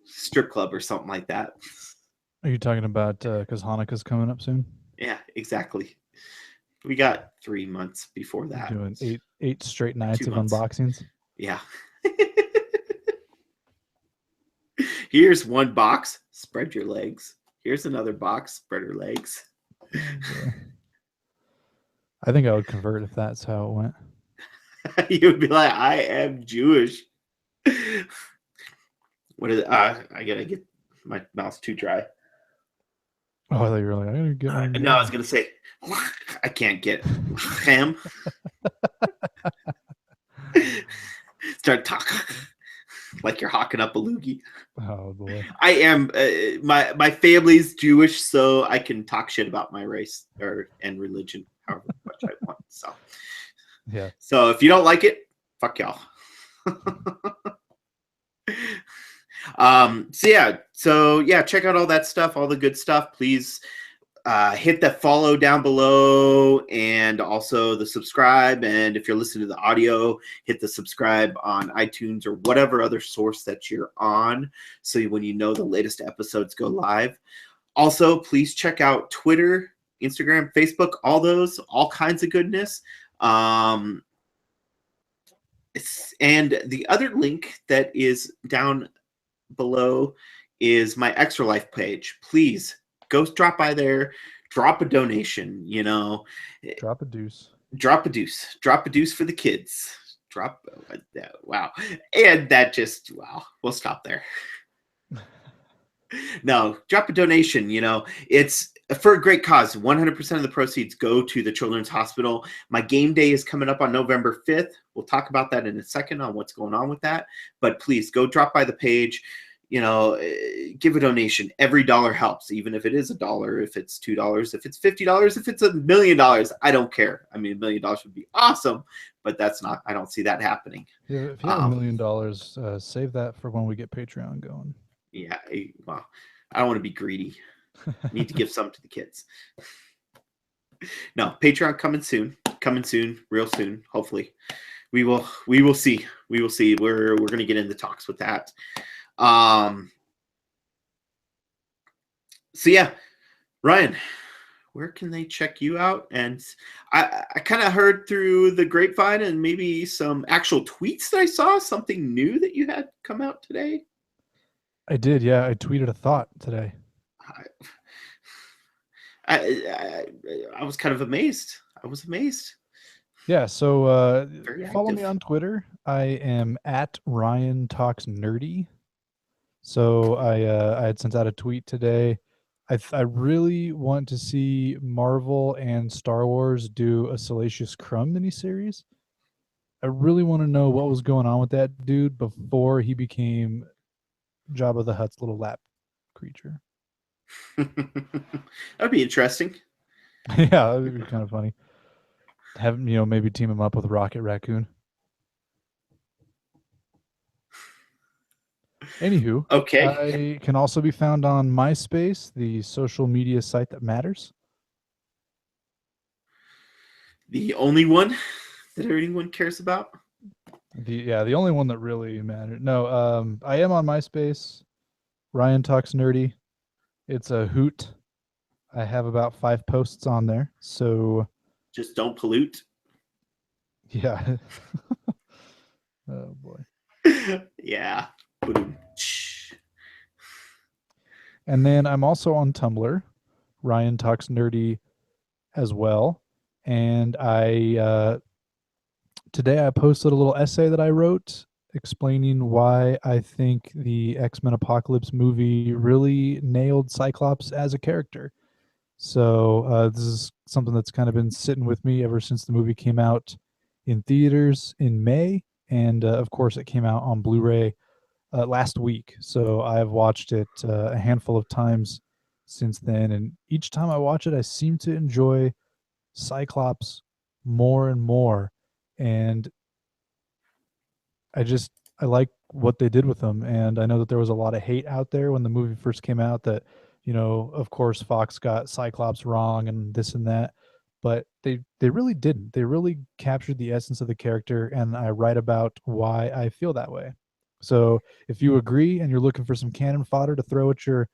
strip club or something like that. Are you talking about because Hanukkah's coming up soon? Yeah, exactly. We got 3 months before that. You're doing eight straight nights 2 of months. unboxings. Yeah. Here's one box. Spread your legs. Here's another box. Spread your legs. I think I would convert if that's how it went. You would be like, I am Jewish. What is it? I gotta get my mouth's too dry. Oh, I thought you were like, I gotta get one. No, I was gonna say I can't get ham. Start talking like you're hawking up a loogie. Oh boy. I am. My family's Jewish, so I can talk shit about my race and religion however much I want. So yeah. So if you don't like it, fuck y'all. So yeah, check out all that stuff, all the good stuff. Please hit that follow down below and also the subscribe. And if you're listening to the audio, hit the subscribe on iTunes or whatever other source that you're on, so when the latest episodes go live. Also, please check out Twitter, Instagram, Facebook, all kinds of goodness. And the other link that is down below is my Extra Life page. Please go drop by there, drop a donation, Drop a deuce. Drop a deuce for the kids. Wow. And that we'll stop there. No, drop a donation. It's for a great cause. 100% of the proceeds go to the Children's Hospital. My game day is coming up on November 5th. We'll talk about that in a second on what's going on with that. But please go drop by the page. Give a donation. Every dollar helps, even if it is $1, if it's $2, if it's $50, if it's $1 million. I don't care. I mean, $1 million would be awesome, but I don't see that happening. Yeah, if you have $1 million, save that for when we get Patreon going. Yeah, well, I don't want to be greedy. I need to give some to the kids. No, Patreon coming soon, real soon. Hopefully, we will see. We're going to get into talks with that. So yeah, Ryan, where can they check you out? And I kind of heard through the grapevine and maybe some actual tweets that I saw something new that you had come out today. I did, yeah. I tweeted a thought today. I was kind of amazed. I was amazed. Yeah, so follow me on Twitter. I am at Ryan Talks Nerdy. So I had sent out a tweet today. I really want to see Marvel and Star Wars do a Salacious Crumb miniseries. I really want to know what was going on with that dude before he became Jabba the Hutt's little lap creature. That'd be interesting. Yeah, that'd be kind of funny. Have maybe team him up with Rocket Raccoon. Anywho, okay. I can also be found on MySpace, the social media site that matters. The only one that anyone cares about? The only one that really mattered. No, I am on MySpace. Ryan Talks Nerdy. It's a hoot. I have about 5 posts on there. So Just don't pollute. yeah. Oh boy. Yeah. Boom. And then I'm also on Tumblr, Ryan Talks Nerdy as well. And today I posted a little essay that I wrote explaining why I think the X-Men Apocalypse movie really nailed Cyclops as a character. So this is something that's kind of been sitting with me ever since the movie came out in theaters in May. And of course, it came out on Blu-ray last week. So I've watched it a handful of times since then. And each time I watch it, I seem to enjoy Cyclops more and more. And I like what they did with him. And I know that there was a lot of hate out there when the movie first came out that, of course Fox got Cyclops wrong and this and that, but they really didn't. They really captured the essence of the character, and I write about why I feel that way. So if you agree and you're looking for some cannon fodder to throw at your,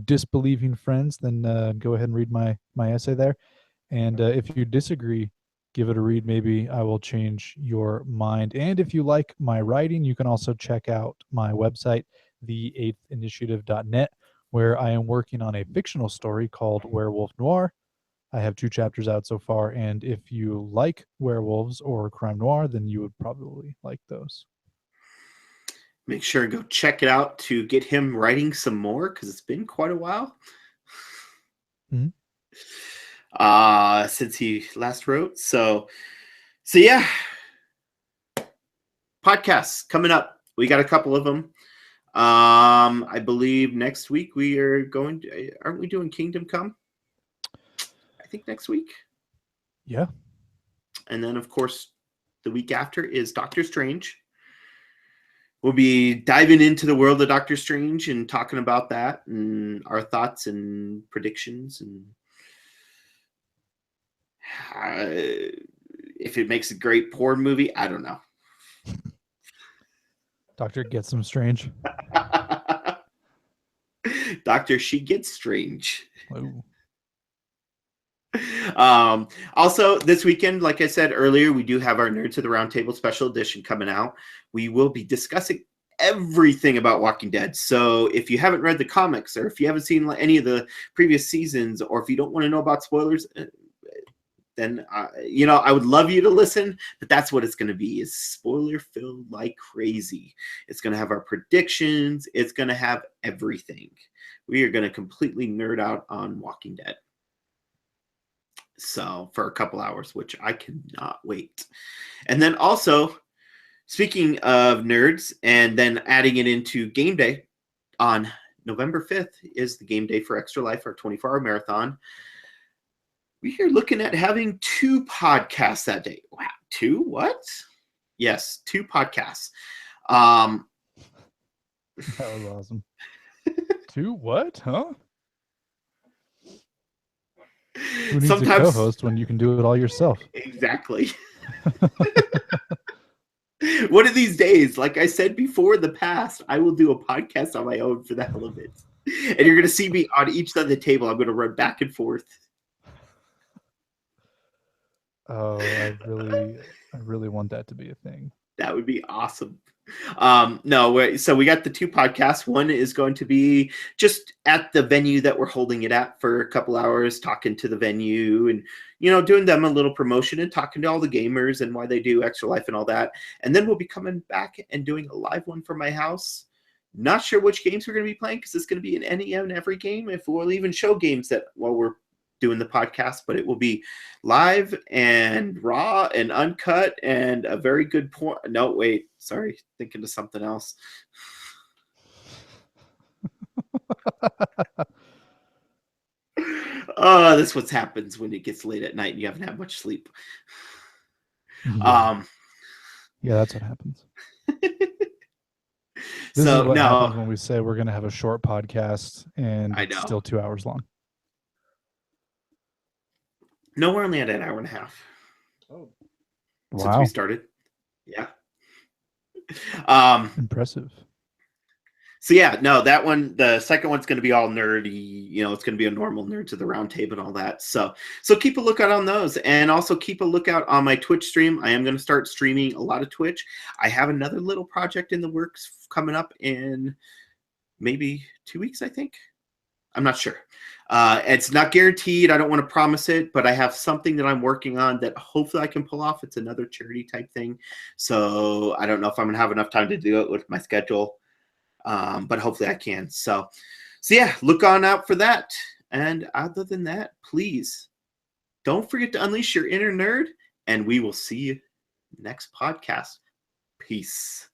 disbelieving friends, then go ahead and read my essay there. And if you disagree, give it a read. Maybe I will change your mind. And if you like my writing, you can also check out my website, the8thinitiative.net, where I am working on a fictional story called Werewolf Noir. I have 2 chapters out so far, and if you like werewolves or crime noir, then you would probably like those. Make sure and go check it out to get him writing some more, because it's been quite a while. Mhm. Since he last wrote. So yeah. Podcasts coming up. We got a couple of them. I believe next week we are going to, aren't we doing Kingdom Come? I think next week. Yeah. And then, of course, the week after is Doctor Strange. We'll be diving into the world of Doctor Strange and talking about that and our thoughts and predictions and if it makes a great porn movie. I don't know. Doctor Gets Some Strange. Doctor, she gets strange. Ooh. Also, this weekend, like I said earlier, we do have our Nerds of the Roundtable special edition coming out. We will be discussing everything about Walking Dead. So if you haven't read the comics, or if you haven't seen any of the previous seasons, or if you don't want to know about spoilers, then I would love you to listen, but that's what it's going to be, is spoiler filled like crazy. It's going to have our predictions. It's going to have everything. We are going to completely nerd out on Walking Dead. So for a couple hours, which I cannot wait. And then also, speaking of nerds, and then adding it into game day, on November 5th is the game day for Extra Life, our 24-hour marathon. We are looking at having 2 podcasts that day. Wow, 2? What? Yes, 2 podcasts. That was awesome. 2 what? Huh? Who needs a co-host when you can do it all yourself? Exactly. One of these days, like I said before in the past, I will do a podcast on my own for the hell of it. And you're going to see me on each side of the table. I'm going to run back and forth. Oh, I really want that to be a thing. That would be awesome. So we got the 2 podcasts. One is going to be just at the venue that we're holding it at for a couple hours, talking to the venue and, doing them a little promotion and talking to all the gamers and why they do Extra Life and all that. And then we'll be coming back and doing a live one from my house. Not sure which games we're going to be playing, because it's going to be an any and every game. If we'll even show games that while we're doing the podcast, but it will be live and raw and uncut and a very good point. No, wait, sorry, thinking of something else. That's what happens when it gets late at night and you haven't had much sleep. Yeah, that's what happens. This is what happens when we say we're going to have a short podcast and it's still 2 hours long. No, we're only at an hour and a half. Oh. since we Wow. started. Yeah. Um, Impressive. so yeah, no, that one, the second one's going to be all nerdy. It's going to be a normal Nerds of the Round Table and all that. So keep a lookout on those, and also keep a lookout on my Twitch stream. I am going to start streaming a lot of Twitch. I have another little project in the works coming up in maybe 2 weeks, I think. I'm not sure. It's not guaranteed. I don't want to promise it, but I have something that I'm working on that hopefully I can pull off. It's another charity type thing. So I don't know if I'm going to have enough time to do it with my schedule, but hopefully I can. So yeah, look on out for that. And other than that, please don't forget to unleash your inner nerd, and we will see you next podcast. Peace.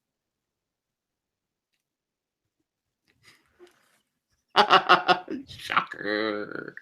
Shocker.